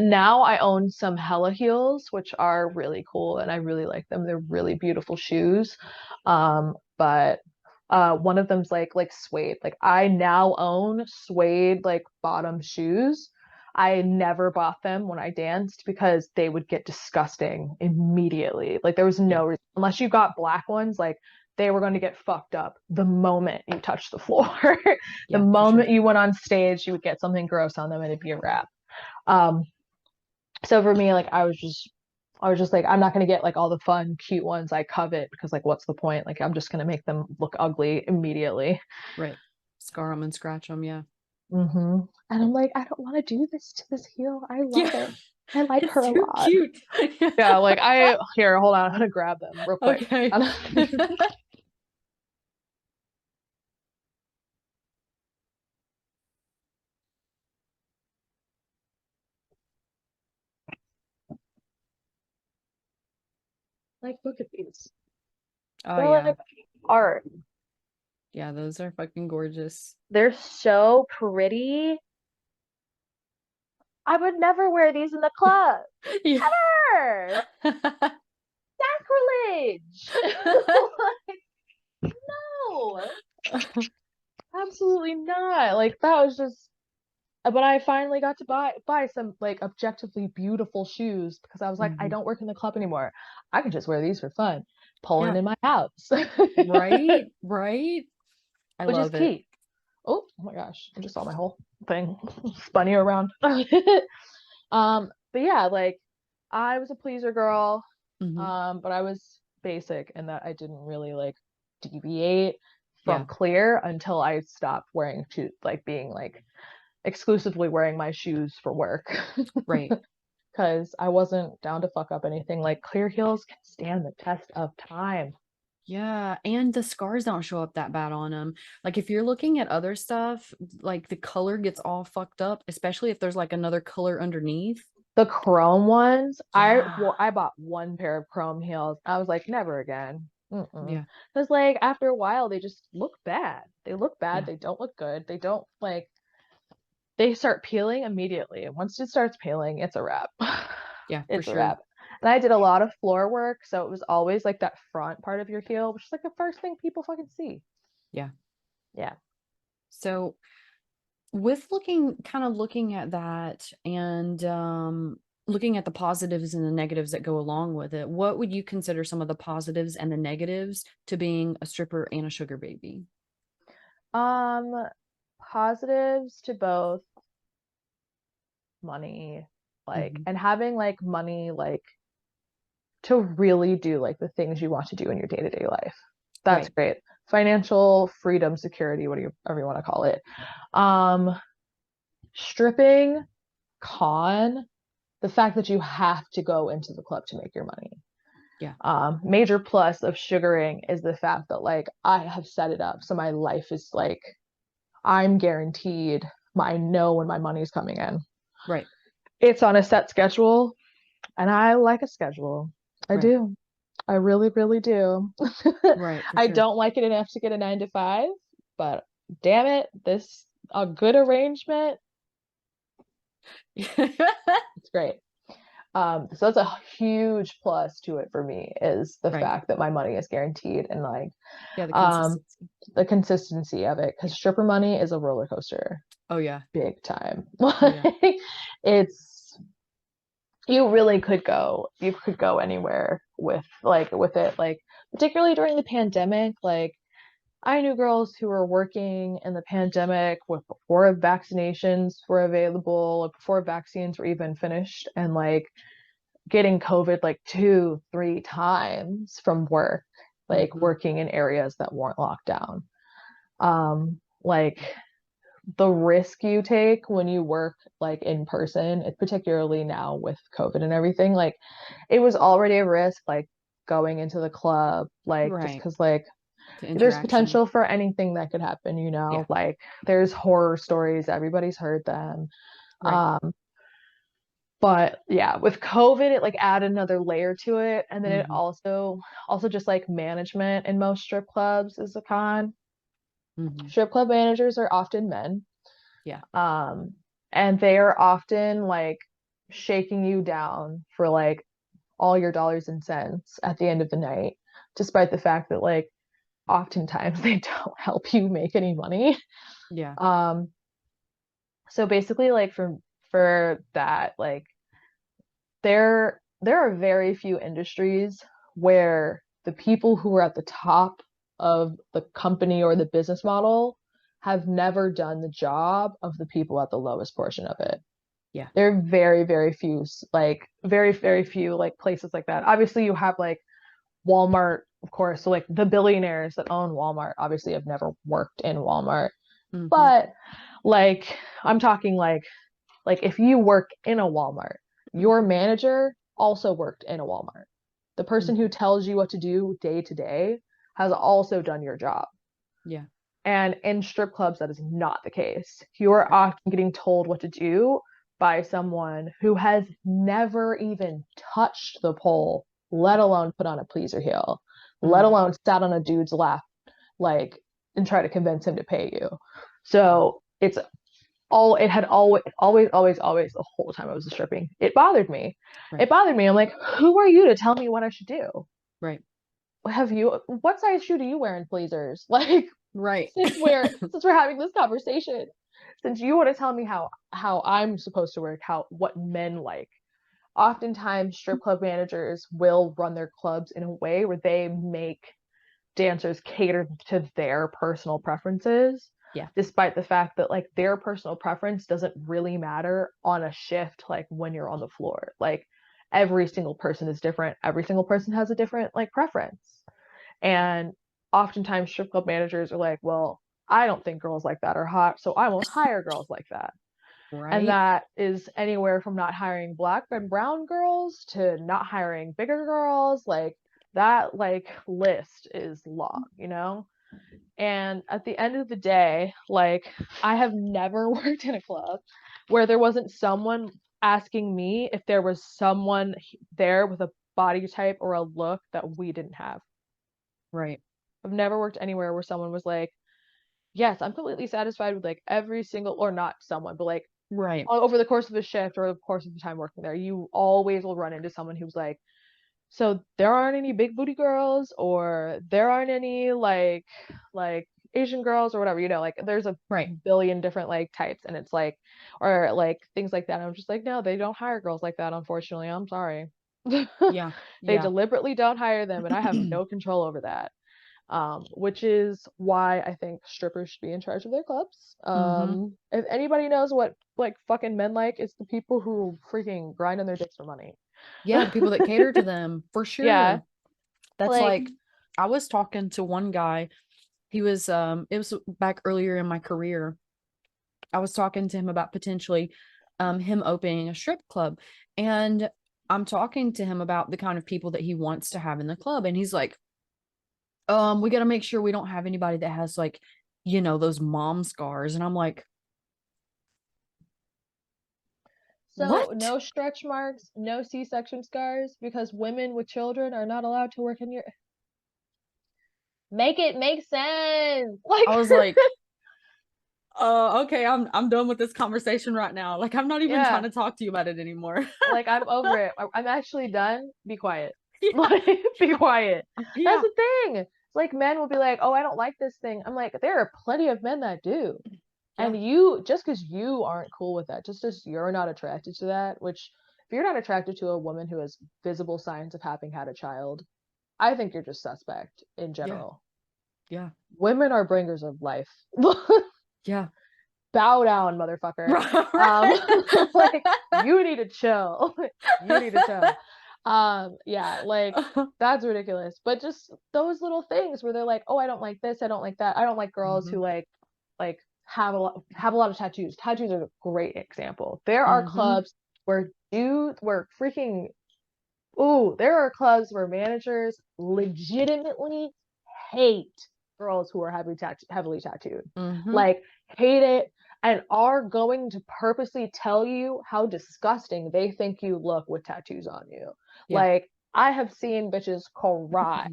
Now I own some Hella heels, which are really cool, and I really like them. They're really beautiful shoes. But one of them's like suede. Like I now own suede like bottom shoes. I never bought them when I danced because they would get disgusting immediately. Like there was Yeah. no reason, unless you got black ones, like they were going to get fucked up the moment you touched the floor. The Yeah, for moment sure. you went on stage, you would get something gross on them and it'd be a wrap. Um, so for me, like I was just like, I'm not gonna get like all the fun, cute ones I covet because like what's the point? Like I'm just gonna make them look ugly immediately. Right. Scar them and scratch them. Yeah. And I'm like, I don't want to do this to this heel. I love Yeah. it. I like her It's a too lot. cute. Yeah, like I here, hold on, I'm gonna grab them real quick. Okay. Like, look at these. Oh, They're yeah. like art. Yeah, those are fucking gorgeous. They're so pretty. I would never wear these in the club. Yeah. Ever. Sacrilege. No. Absolutely not. Like that was just but I finally got to buy some like objectively beautiful shoes because I was like, I Mhm. don't work in the club anymore. I can just wear these for fun. Poland Yeah. in my house. Right. Right. I which is love it. key. Oh my gosh, I just saw my whole thing spun you around. But yeah, like I was a pleaser girl, Hmm. but I was basic in that I didn't really like deviate Yeah, from clear until I stopped wearing shoes, like being like exclusively wearing my shoes for work. right. Because I wasn't down to fuck up anything. Like clear heels can stand the test of time. Yeah, and the scars don't show up that bad on them. Like if you're looking at other stuff, like the color gets all fucked up, especially if there's like another color underneath. The chrome ones, Yeah. I bought one pair of chrome heels. I was like, never again. Mm-mm. Yeah. Because like after a while, they just look bad. They look bad. Yeah. They don't look good. They don't like they start peeling immediately. And once it starts peeling, it's a wrap. Yeah, for It's a sure. wrap. And I did a lot of floor work, so it was always like that front part of your heel, which is like the first thing people fucking see. Yeah. Yeah. So with looking at that and looking at the positives and the negatives that go along with it, what would you consider some of the positives and the negatives to being a stripper and a sugar baby? Um, Positives to both money, like, Hmm. and having like money, like to really do like the things you want to do in your day-to-day life. That's Right. great. Financial freedom, security, whatever you want to call it. Um, Stripping, con, the fact that you have to go into the club to make your money. Yeah. Major plus of sugaring is the fact that like I have set it up so my life is like I'm guaranteed I know when my money's coming in. Right. It's on a set schedule, and I like a schedule. I Right. do. I really, really do. Right, for I sure. don't like it enough to get a 9 to 5, but damn it, this a good arrangement. It's great. So that's a huge plus to it for me is the Right. fact that my money is guaranteed and like Yeah, the um consistency. the consistency of it because Yeah. stripper money is a roller coaster Oh yeah. big time. Oh yeah. Like it's you could go anywhere with it like particularly during the pandemic like I knew girls who were working in the pandemic with before vaccinations were available, before vaccines were even finished, and like getting COVID like 2, 3 times from work, like Hmm. working in areas that weren't locked down. Like the risk you take when you work like in person, particularly now with COVID and everything, like it was already a risk, like going into the club, like just Right. because like The there's interaction. potential for anything that could happen, Yeah. like there's horror stories, everybody's heard them. Right. Um, but yeah, with COVID, it like added another layer to it. And then it Hmm. also just like management in most strip clubs is a con. Hmm. Strip club managers are often men. Yeah. Um, and they are often like shaking you down for like all your dollars and cents at the end of the night, despite the fact that like oftentimes they don't help you make any money. Yeah. Um, so basically like for that, like there are very few industries where the people who are at the top of the company or the business model have never done the job of the people at the lowest portion of it. Yeah. There are very, very few, like very, very few like places like that. Obviously, you have like Walmart, of course. So like the billionaires that own Walmart obviously have never worked in Walmart. Hmm. But like I'm talking like if you work in a Walmart, your Hmm. manager also worked in a Walmart. The person who Hmm. tells you what to do day to day has also done your job. Yeah. And in strip clubs, that is not the case. You are Right. often getting told what to do by someone who has never even touched the pole, let alone put on a pleaser heel, let Mm. alone sat on a dude's lap, like, and try to convince him to pay you. Yeah. So it had always the whole time I was stripping. It bothered me. Right. It bothered me. I'm like, who are you to tell me what I should do? Right. What size shoe do you wear in pleasers? Like, Right. since we're having this conversation, since you want to tell me how I'm supposed to work, what men like. Oftentimes strip club managers will run their clubs in a way where they make dancers cater to their personal preferences. Yeah. Despite the fact that like their personal preference doesn't really matter on a shift, like when you're on the floor. Like every single person is different. Every single person has a different like preference. And oftentimes strip club managers are like, well, I don't think girls like that are hot, so I won't hire girls like that. And Right. that is anywhere from not hiring black and brown girls to not hiring bigger girls. Like that like list is long, you know? And at the end of the day, like I have never worked in a club where there wasn't someone asking me if there was someone there with a body type or a look that we didn't have. Right. I've never worked anywhere where someone was like, yes, I'm completely satisfied with like every single, or not someone, but like Right. over the course of a shift or the course of the time working there, you always will run into someone who's like, so there aren't any big booty girls, or there aren't any like Asian girls or whatever, you know, like there's a Right. billion different like types, and it's like, or like things like that. And I'm just like, no, they don't hire girls like that, unfortunately. I'm sorry. Yeah. They Yeah. deliberately don't hire them, and I have no control over that. Which is why I think strippers should be in charge of their clubs. Mm-hmm. If anybody knows what like fucking men like, it's the people who freaking grind on their dicks for money. Yeah, the people that cater to them, for Yeah, sure. That's like like, I was talking to one guy. He was it was back earlier in my career. I was talking to him about potentially him opening a strip club. And I'm talking to him about the kind of people that he wants to have in the club. And he's like, we got to make sure we don't have anybody that has like, you know, those mom scars. And I'm like, so what? no stretch marks, no C-section scars, because women with children are not allowed to work in your. Make it make sense. Like I was like, okay, I'm done with this conversation right now. Like, I'm not even trying yeah, to talk to you about it anymore. like I'm over it. I'm actually done. Be quiet. Yeah. Like be quiet. That's Yeah. the thing. It's like men will be like, "Oh, I don't like this thing." I'm like, there are plenty of men that do. Yeah. And you, just because you aren't cool with that, just as you're not attracted to that, which if you're not attracted to a woman who has visible signs of having had a child, I think you're just suspect in Yeah. general. Yeah. Women are bringers of life. Yeah. Bow down, motherfucker. Right. Um, Right. like you need to chill. You need to chill. Yeah, like that's ridiculous. But just those little things where they're like, oh, I don't like this, I don't like that. I don't like girls Mm-hmm. who like have a lot of tattoos. Tattoos are a great example. There are Mm-hmm. clubs where dudes where freaking there are clubs where managers legitimately hate girls who are heavily tattooed. Mm-hmm. Like hate it and are going to purposely tell you how disgusting they think you look with tattoos on you. Yeah. Like I have seen bitches cry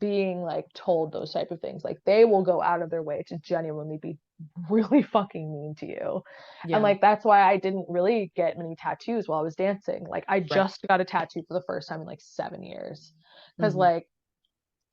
being like told those type of things. Like they will go out of their way to genuinely be really fucking mean to you. And Yeah. like that's why I didn't really get many tattoos while I was dancing. Like I Right. just got a tattoo for the first time in like 7 years. Because Mm-hmm. like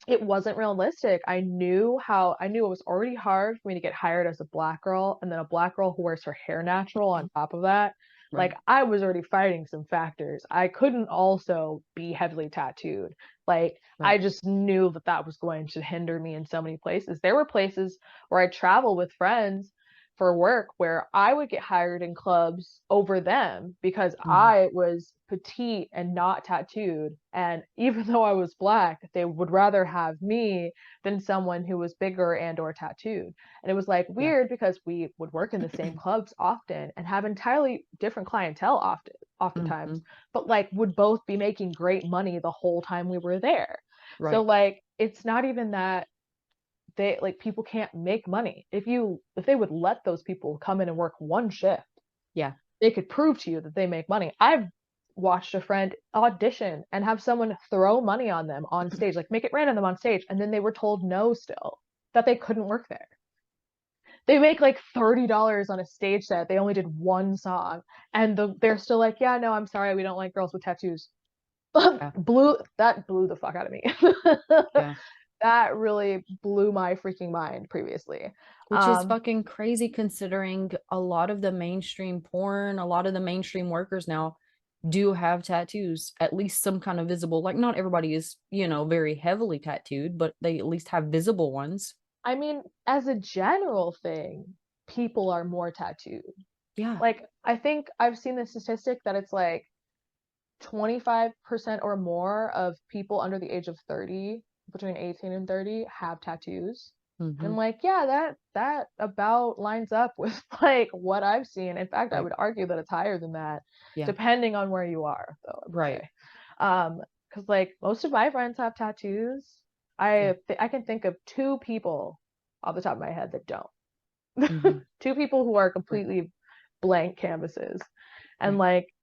it wasn't realistic. I knew it was already hard for me to get hired as a black girl, and then a black girl who wears her hair natural on top of that. Right. Like I was already fighting some factors. I couldn't also be heavily tattooed. Like I Right. just knew that that was going to hinder me in so many places. There were places where I travel with friends for work where I would get hired in clubs over them because Mm-hmm. I was petite and not tattooed. And even though I was black, they would rather have me than someone who was bigger and or tattooed. And it was like Yeah. weird because we would work in the same clubs often and have entirely different clientele Mm-hmm. oftentimes, but like would both be making great money the whole time we were there. So Right. like it's not even that they like people can't make money. If they would let those people come in and work one shift, Yeah. they could prove to you that they make money. I've watched a friend audition and have someone throw money on them on stage, like make it rain on them on stage, and then they were told no still, that they couldn't work there. They make like $30 on a stage set. They only did one song, and they're still like, yeah, no, I'm sorry, we don't like girls with tattoos. Yeah. blew the fuck out of me. Yeah. That really blew my freaking mind previously. Which is Um, fucking crazy considering a lot of the mainstream porn, a lot of the mainstream workers now, do have tattoos, at least some kind of visible, like not everybody is, very heavily tattooed, but they at least have visible ones. I mean, as a general thing, people are more tattooed. Yeah. Like, I think I've seen the statistic that it's like 25% or more of people under the age of 30, between 18 and 30, have tattoos. And I'm Hmm. like, yeah, that about lines up with like what I've seen. In fact, I Right. would argue that it's higher than that, Yeah. depending on where you are, though, I would Right. say. Because like most of my friends have tattoos. Yeah. I can think of two people off the top of my head that don't. Hmm. Two people who are Right. completely blank canvases. And Right. like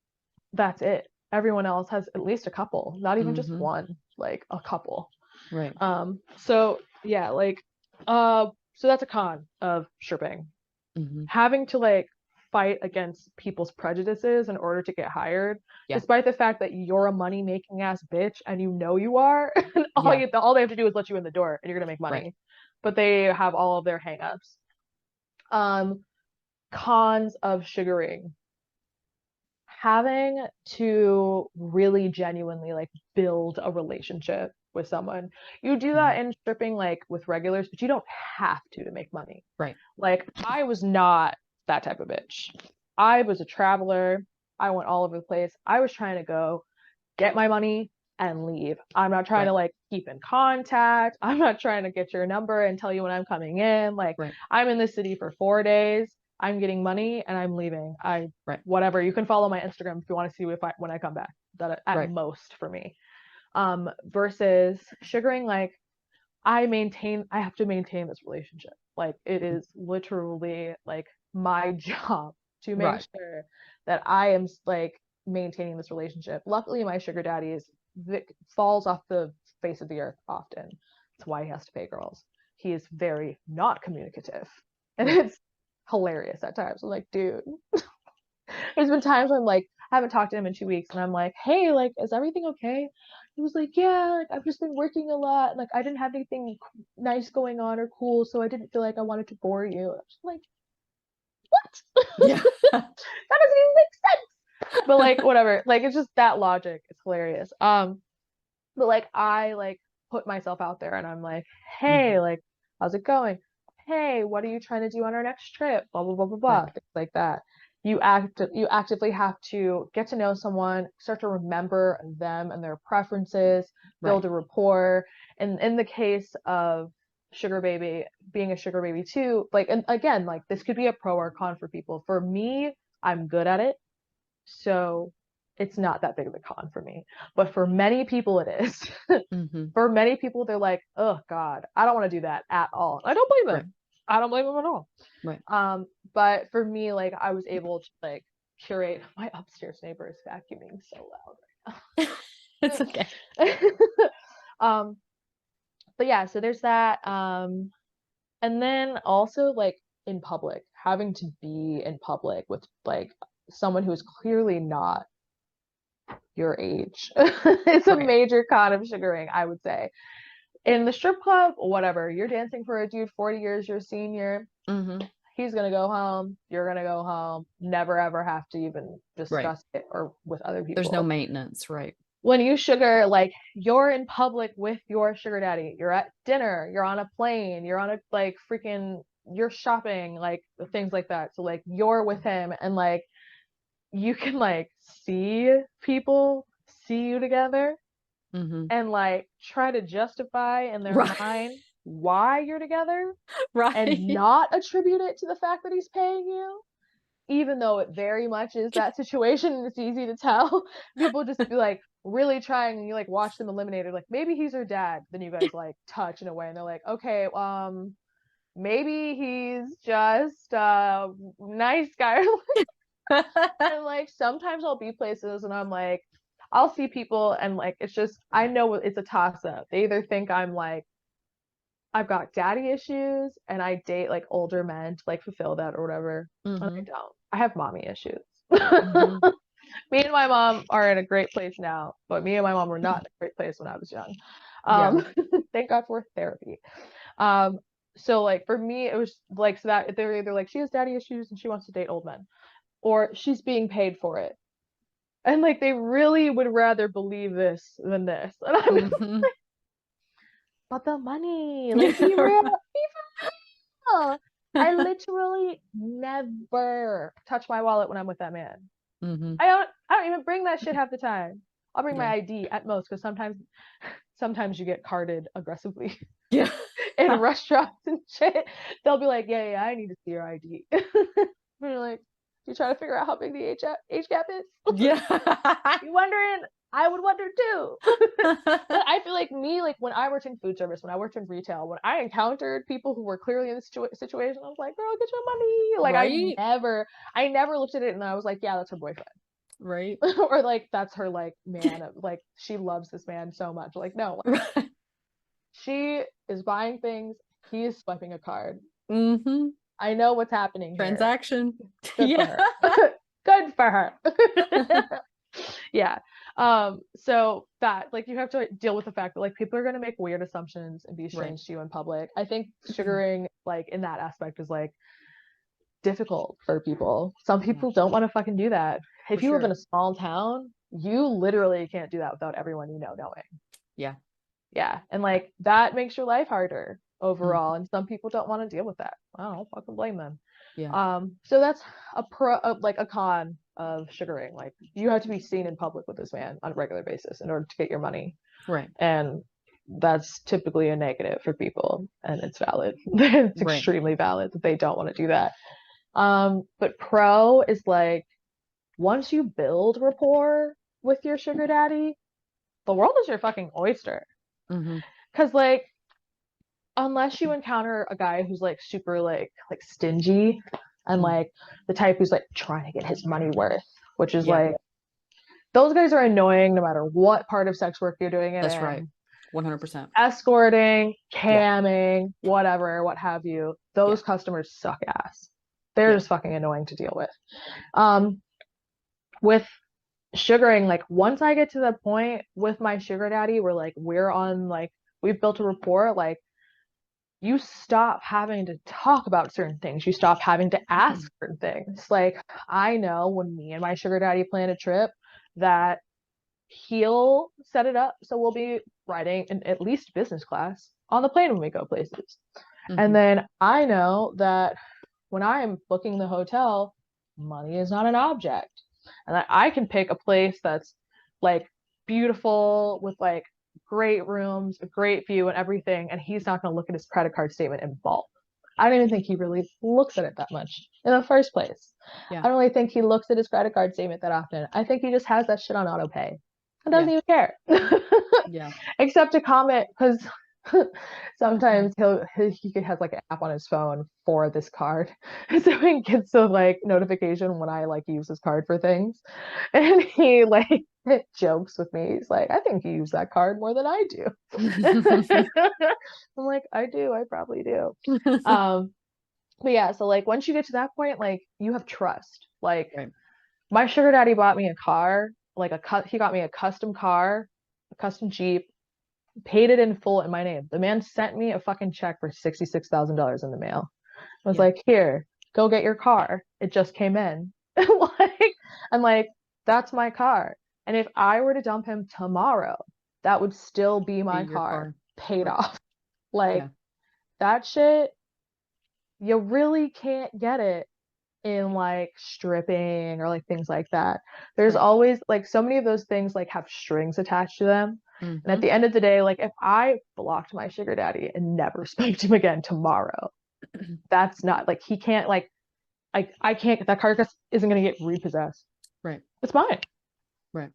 that's it. Everyone else has at least a couple, not even just Hmm. one, like a couple. Right. So yeah, like so that's a con of stripping. Hmm. Having to like fight against people's prejudices in order to get hired, Yeah. despite the fact that you're a money making ass bitch and you know you are, and Yeah. all they have to do is let you in the door and you're gonna make Right. money. But they have all of their hangups. Um, cons of sugaring, having to really genuinely like build a relationship with someone. You do Hmm. that in stripping like with regulars, but you don't have to make money. Right. Like I was not that type of bitch. I was a traveler. I went all over the place. I was trying to go get my money and leave. I'm not trying to Right. like keep in contact. I'm not trying to get your number and tell you when I'm coming in. Like Right. I'm in this city for 4 days. I'm getting money and I'm leaving. Right. Whatever. You can follow my Instagram if you want to see if I when I come back. That at Right. most for me. Versus sugaring, like I have to maintain this relationship. Like it is literally like my job to make Right. sure that I am like maintaining this relationship. Luckily, my sugar daddy is falls off the face of the earth often. That's why he has to pay girls. He is very not communicative, and Right. it's hilarious at times. I'm like, dude. There's been times when like I haven't talked to him in 2 weeks, and I'm like, hey, like, is everything okay? He was like, yeah, like I've just been working a lot. Like I didn't have anything nice going on or cool, so I didn't feel like I wanted to bore you. I was like, what? Yeah. That doesn't even make sense. But like whatever. Like it's just that logic. It's hilarious. But like I like put myself out there and I'm like, Hmm. hey, like, how's it going? Hey, what are you trying to do on our next trip? Blah blah blah blah blah. Right. Things like that. You actively have to get to know someone, start to remember them and their preferences, Right. build a rapport. And in the case of sugar baby, being a sugar baby too, like and again, like this could be a pro or con for people. For me, I'm good at it. So it's not that big of a con for me. But for many people, it is. Hmm. For many people, they're like, oh God, I don't want to do that at all. I don't blame Right. them. I don't blame them at all. Right. But for me, like I was able to like curate my upstairs neighbor is vacuuming so It's okay. loud. um, but yeah, so there's that. And then also like in public, having to be in public with like someone who is clearly not your age. It's a Right. major con of sugaring, I would say. In the strip club, whatever, you're dancing for a dude 40 years, you're a senior. Hmm. He's gonna go home, you're gonna go home, never ever have to even Right. discuss it or with other There's no people. maintenance. Right. When you sugar, like you're in public with your sugar daddy, you're at dinner, you're on a plane, you're on a like freaking, you're shopping, like things like that. So like you're with him and like you can like see people see you together Hmm. and like try to justify in their Right. mind why you're together and Right. not attribute it to the fact that he's paying you, even though it very much is that situation and it's easy to tell. People just be like really trying and you like watch them eliminated, like maybe he's her dad, then you guys like touch in a way and they're like, okay, maybe he's just a nice guy. And like sometimes I'll be places and I'm like, I'll see people and like it's just I know it's a toss up. They either think I'm like I've got daddy issues and I date like older men to like fulfill that or whatever. And I Hmm. don't. I have mommy issues. Hmm. Me and my mom are in a great place now, but me and my mom were not in a great place when I was young. Yeah. Um, thank God for therapy. Um, so like for me, it was like so that they're either like she has daddy issues and she wants to date old men, or she's being paid for it. And like they really would rather believe this than this. And I'm Mhm. but the money, like be real, be for real. I literally never touch my wallet when I'm with that man. Mhm. I don't even bring that shit half the time. I'll bring my Yeah. ID at most because sometimes you get carded aggressively Yeah. in restaurants and shit. They'll be like, yeah, I need to see your ID. We're like, you trying to figure out how big the age gap is? Yeah. You wondering? I would wonder too. But I feel like like when I worked in food service, when I worked in retail, when I encountered people who were clearly in this situation, I was like, girl, get your money. Like Right? I never looked at it and I was like, yeah, that's her boyfriend. Right. Or like that's her like man, like she loves this man so much. Like, no, Right. she is buying things, he is swiping a card. Mm-hmm. I know what's happening here. Transaction. Good for Yeah. her. Good for her. Yeah. So that like you have to deal with the fact that like people are gonna make weird assumptions and be Right. strange to you in public. I think sugaring like in that aspect is like difficult for people. Some people don't want to fucking do that. For If you live in sure. a small town, you literally can't do that without everyone you know knowing. Yeah. Yeah. And like that makes your life harder Mhm. overall. And some people don't want to deal with that. I don't fucking blame them. Yeah. So that's like a con of sugaring. Like you have to be seen in public with this man on a regular basis in order to get your money. Right. And that's typically a negative for people, and it's valid. It's Right. extremely valid that they don't want to do that. But pro is like once you build rapport with your sugar daddy, the world is your fucking oyster. Mm-hmm. Cause like unless you encounter a guy who's like super like stingy and Mm. like the type who's like trying to get his money worth, which is Yeah. like those guys are annoying no matter what part of sex work you're doing it That's in. right. 100%. Escorting, camming, whatever, what have you. Those customers suck ass. They're Yeah. just fucking annoying to deal with. With sugaring, like once I get to the point with my sugar daddy where like we're on like we've built a rapport, like you stop having to talk about certain things. You stop having to ask certain things. Like I know when me and my sugar daddy plan a trip that he'll set it up so we'll be riding in at least business class on the plane when we go places. Mm-hmm. And then I know that when I'm booking the hotel, money is not an object. And that I can pick a place that's like beautiful with like great rooms, a great view and everything, and he's not going to look at his credit card statement in bulk. I don't even think he really looks at it that much in the first place. Yeah. I don't really think he looks at his credit card statement that often. I think he just has that shit on auto pay and doesn't Yeah. even care. Yeah. Except to comment because sometimes he has like an app on his phone for this card. So he gets a like notification when I like use his card for things. And he like jokes with me. He's like, I think you use that card more than I do. I'm like, I do, I probably do. But yeah, so like once you get to that point, like you have trust. Like Right. my sugar daddy bought me a car, like he got me a custom car, a custom Jeep, paid it in full in my name. The man sent me a fucking check for $66,000 in the mail. I was Yeah. like, here, go get your car. It just came in. Like, I'm like, that's my car. And if I were to dump him tomorrow, that would still be my Be your car paid Right. off. Like Yeah. that shit, you really can't get it in like stripping or like things like that. There's Right. always like so many of those things like have strings attached to them. And at Mm-hmm. the end of the day, like if I blocked my sugar daddy and never spoke to him again tomorrow, that's not like he can't like I can't that car isn't gonna get repossessed. Right. It's mine. Right.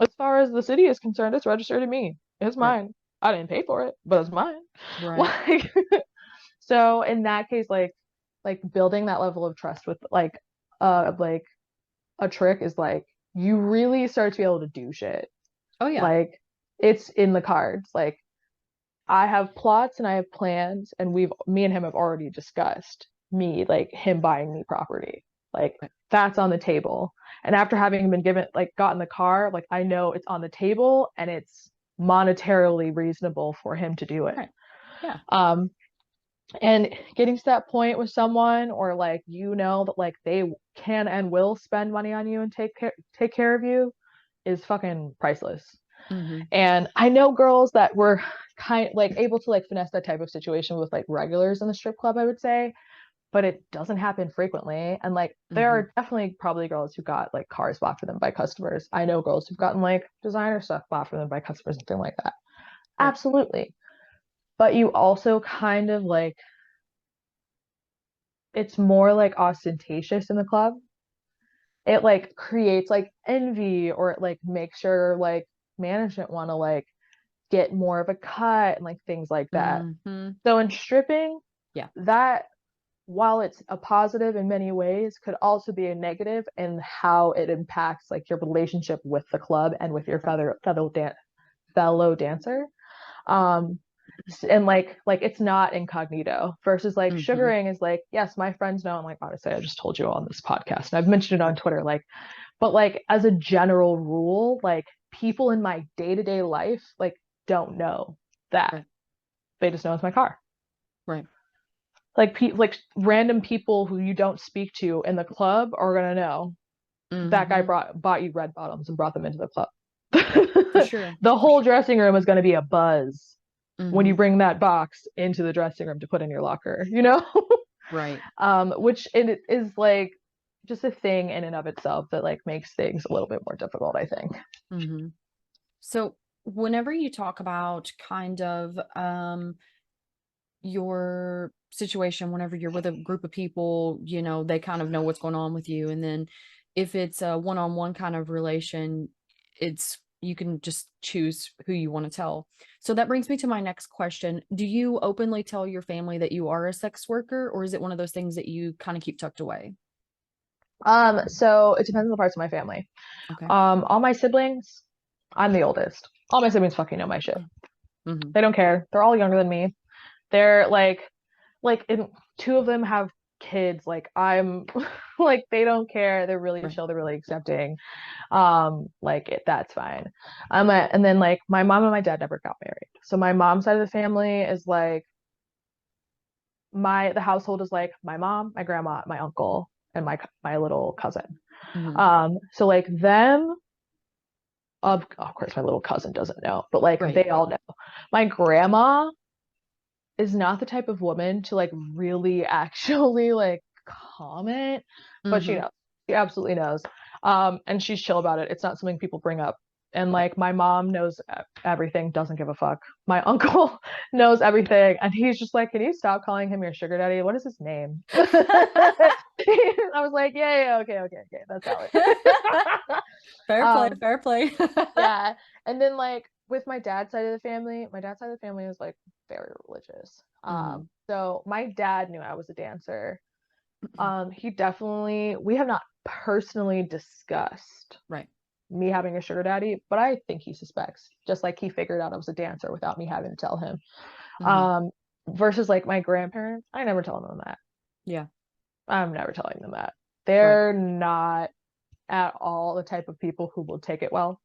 As far as the city is concerned, it's registered to me. It's Right. mine. I didn't pay for it, but it's mine. Right. Like so in that case, like building that level of trust with like a trick is like you really start to be able to do shit. Oh yeah. Like it's in the cards. Like I have plots and I have plans, and me and him have already discussed like him buying me property. Like Right. that's on the table. And after having been gotten the car, like I know it's on the table and it's monetarily reasonable for him to do it. Right. Yeah. And getting to that point with someone, or like that like they can and will spend money on you and take care of you, is fucking priceless. Mhm. And I know girls that were kind like able to like finesse that type of situation with like regulars in the strip club, I would say, but it doesn't happen frequently. And like there Mhm. are definitely probably girls who got like cars bought for them by customers. I know girls who've gotten like designer stuff bought for them by customers and things like that. Right. Absolutely. But you also kind of like it's more like ostentatious in the club. It like creates like envy, or it like makes sure like management want to like get more of a cut and like things like that. Mhm. So in stripping, Yeah. that while it's a positive in many ways, could also be a negative in how it impacts like your relationship with the club and with your Right. fellow dancer. Um, and like it's not incognito versus like Mhm. sugaring is like, yes, my friends know. I'm like, honestly, I just told you on this podcast and I've mentioned it on Right. Twitter. Like, but like as a general rule, like people in my day-to-day life like don't know that. Right. They just know it's my car. Right. Like random people who you don't speak to in the club are gonna know that guy Mhm. bought you red bottoms and brought them into the club. For sure. The For whole sure. dressing room is gonna be a buzz when you Mhm. bring that box into the dressing room to put in your locker, you know? Right. Which it is like just a thing in and of itself that like makes things a little bit more difficult, I think. Mhm. So whenever you talk about kind of your situation, whenever you're with a group of people, you know, they kind of know what's going on with you. And then if it's a one-on-one kind of relation, it's you can just choose who you want to tell. So that brings me to my next question. Do you openly tell your family that you are a sex worker, or is it one of those things that you kind of keep tucked away? So it depends on the parts of my family. Okay. All my siblings, I'm the oldest. All my siblings fucking know my shit. Okay. Mm-hmm. They don't care. They're all younger than me. They're like in, two of them have kids. Like I'm like they don't care. They're really Right. chill. They're really accepting. Like that's fine. And then like my mom and my dad never got married. So my mom's side of the family is like the household is like my mom, my grandma, my uncle, and my little cousin. Mm-hmm. So like them, of course my little cousin doesn't know, but like Right. they all know. My grandma is not the type of woman to like really actually like comment, but she Mm-hmm. knows. She absolutely knows. And she's chill about it. It's not something people bring up. And like my mom knows everything, doesn't give a fuck. My uncle knows everything, and he's just like, "Can you stop calling him your sugar daddy? What is his name?" I was like, "Yeah, okay, that's valid." Fair play. um, Fair play. yeah. And then like with my dad's side of the family, my dad's side of the family is like very religious. Mm-hmm. So my dad knew I was a dancer. He definitely we have not personally discussed Right. me having a sugar daddy, but I think he suspects, just like he figured out I was a dancer without me having to tell him. Mm-hmm. Um, versus like my grandparents, I never tell them that. Yeah. I'm never telling them that. Right. They're not at all the type of people who will take it well.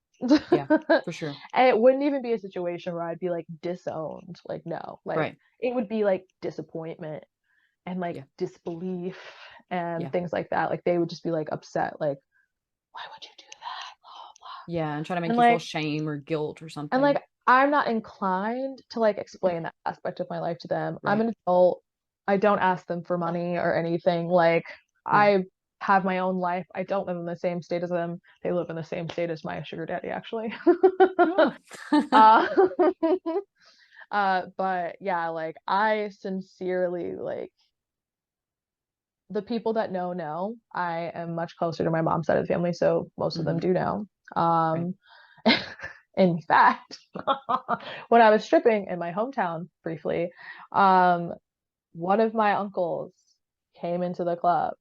Yeah. For sure. And it wouldn't even be a situation where I'd be like disowned. Like, no, like Right. it would be like disappointment and like Yeah. disbelief and Yeah. things like that. Like they would just be like upset, like, why would you do that? Blah, blah. Yeah. And try to make And you feel like shame or guilt or and something. like I'm not inclined to like explain that aspect of my life to them. I'm Right. an adult. I don't ask them for money or anything. Like Right. I have my own life. I don't live in the same state as them. They live in the same state as my sugar daddy, actually. Oh. uh, but yeah, like I sincerely like the people that know. I am much closer to my mom's side of the family, so most of them Mm-hmm. do know. Right. Um, in fact, when I was stripping in my hometown briefly, um, one of my uncles came into the club,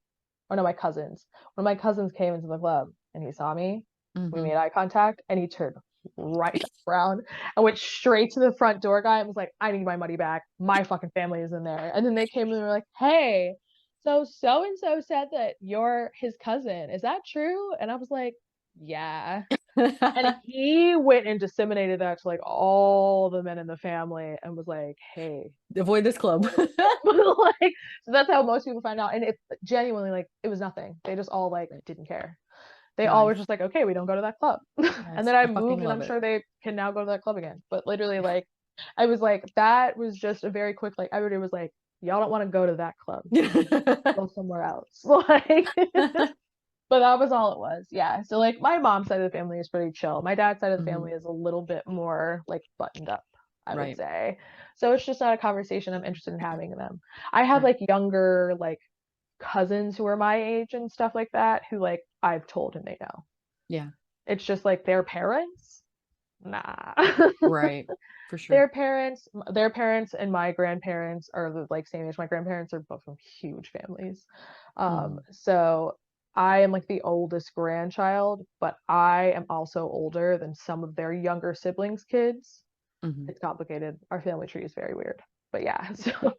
or no, my cousins. One of my cousins came into the club and he saw me. We Mm-hmm. made eye contact and he turned right around and went straight to the front door guy and was like, I need my money back. My fucking family is in there. And then they came and they were like, hey, so and so said that you're his cousin. Is that true? And I was like, yeah. And he went and disseminated that to like all the men in the family and was like, hey, Avoid this club. like, so that's how most people find out. And it genuinely like it was nothing. They just all like Right. didn't care. they all were Nice. just like, okay, we don't go to that club. Nice. And then I I fucking moved, and love I'm it. sure they can now go to that club again. But literally, like, I was like, that was just a very quick, like, everybody was like, y'all don't want to go to that club. Go somewhere else. Like, but that was all it was. Yeah. So like my mom's side of the family is pretty chill. My dad's side of the Mhm. family is a little bit more like buttoned up, I would Right. say. So it's just not a conversation I'm interested in having with them. I have Right. like younger like cousins who are my age and stuff like that who like I've told and they know. Yeah. It's just like their parents. Nah. Right. For sure. Their parents and my grandparents are the like same age. My grandparents are both from huge families. Mhm. So I am like the oldest grandchild, but I am also older than some of their younger siblings' kids. Mhm. It's complicated. Our family tree is very weird. But yeah, so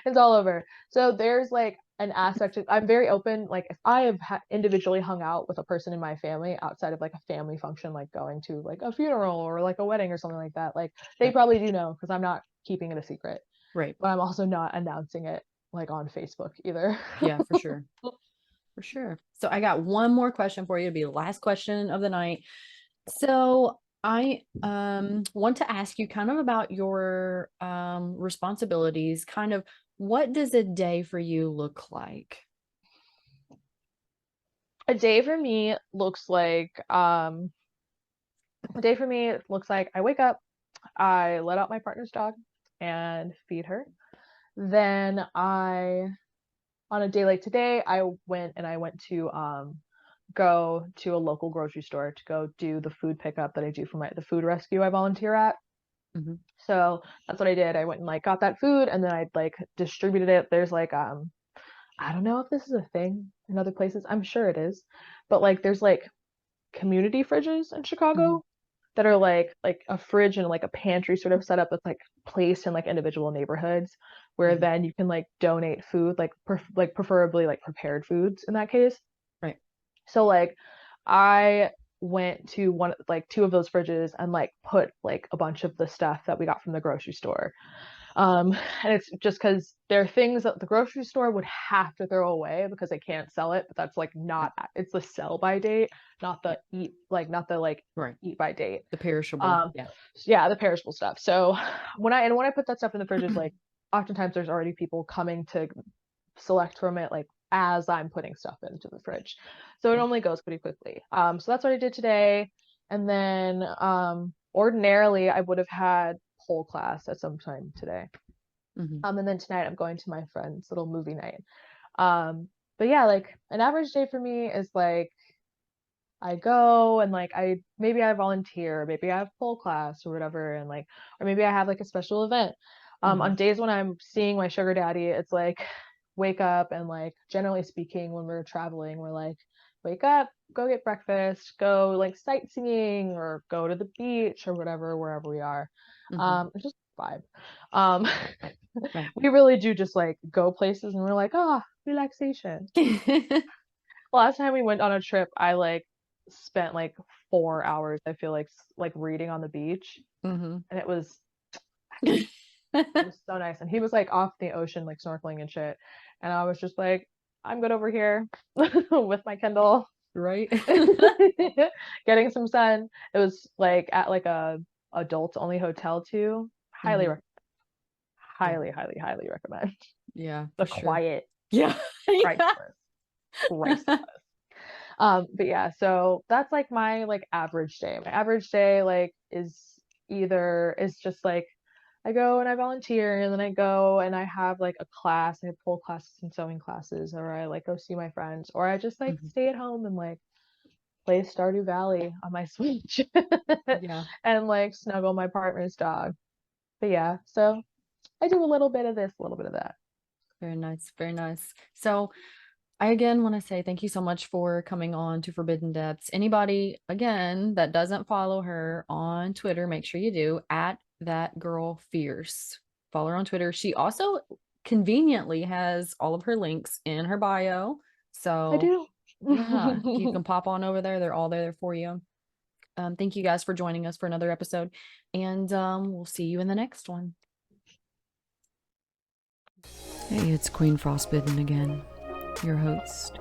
it's all over. So there's like an aspect of, I'm very open. Like if I have individually hung out with a person in my family outside of like a family function, like going to like a funeral or like a wedding or something like that, like they Right. probably do know because I'm not keeping it a secret, Right. but I'm also not announcing it like on Facebook either. Yeah, for sure. For sure. So I got one more question for you. It'll be the last question of the night. So I want to ask you kind of about your responsibilities, kind of what does a day for you look like? A day for me looks like a day for me looks like I wake up, I let out my partner's dog and feed her. Then on a day like today, I went to go to a local grocery store to go do the food pickup that I do for the food rescue I volunteer at. Mhm. So that's what I did. I went and like got that food and then I like distributed it. There's like I don't know if this is a thing in other places. I'm sure it is. But like there's like community fridges in Mhm. Chicago that are like a fridge and like a pantry sort of setup that's like placed in like individual neighborhoods where Mhm. then you can like donate food like like preferably like prepared foods in that case. Right. So like I went to one like two of those fridges and like put like a bunch of the stuff that we got from the grocery store. Um, and it's just because there are things that the grocery store would have to throw away because they can't sell it, but that's like Yeah. not, it's the sell by date, not Yeah. the not the like Right. eat by date. The perishable. Um, Yeah. yeah, the perishable stuff. So when I put that stuff in the fridges, like oftentimes there's already people coming to select from it like as I'm putting stuff into the fridge. So it Right. normally goes pretty quickly. So that's what I did today. And then ordinarily I would have had pole class at some time today. Mhm. And then tonight I'm going to my friend's little movie night. But yeah, like an average day for me is like I go and like maybe I volunteer, maybe I have pole class or whatever, and like or maybe I have like a special event. On Mhm. days when I'm seeing my sugar daddy, it's like wake up and like generally speaking, when we're traveling, we're like wake up, go get breakfast, go like sightseeing or go to the beach or whatever, wherever we are. Mhm. It's just a vibe. Um, Right. we really do just like go places and we're like, ah, relaxation. Last time we went on a trip, I like spent like 4 hours, I feel like reading on the beach, Mhm. and it was so nice. And he was like off the ocean, like snorkeling and shit. And I was just like, I'm good over here with my Kindle, Right. getting some sun. It was like at like a adults only hotel too. Mhm. Yeah. Highly recommend. Yeah, The for sure. quiet, Yeah. Yeah. priceless, priceless. But yeah, so that's like my like average day. My average day like is just like I go and I volunteer and then I go and I have like a class, I have pole classes and sewing classes, or I like go see my friends, or I just like Mhm. stay at home and like play Stardew Valley on my Switch Yeah. and like snuggle my partner's dog. But yeah, so I do a little bit of this, a little bit of that. Very nice. Very nice. So I again want to say thank you so much for coming on to Forbidden Depths. Anybody, again, that doesn't follow her on Twitter, make sure you do at that girl fierce. Follow her on Twitter. She also conveniently has all of her links in her bio. I So do. yeah, you can pop on over there. They're all there for you. Thank you guys for joining us for another episode, and we'll see you in the next one. Hey, it's Queen Frostbitten again, your host.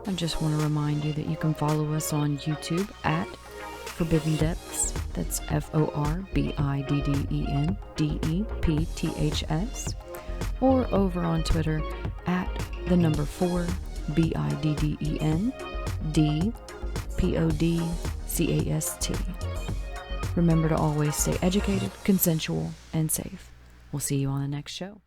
I just want to remind you that you can follow us on YouTube at Forbidden Depths. That's FORBIDDENDEPTHS. Or over on Twitter at the number 4 BIDDENDPODCAST. Remember to always stay educated, consensual, and safe. We'll see you on the next show.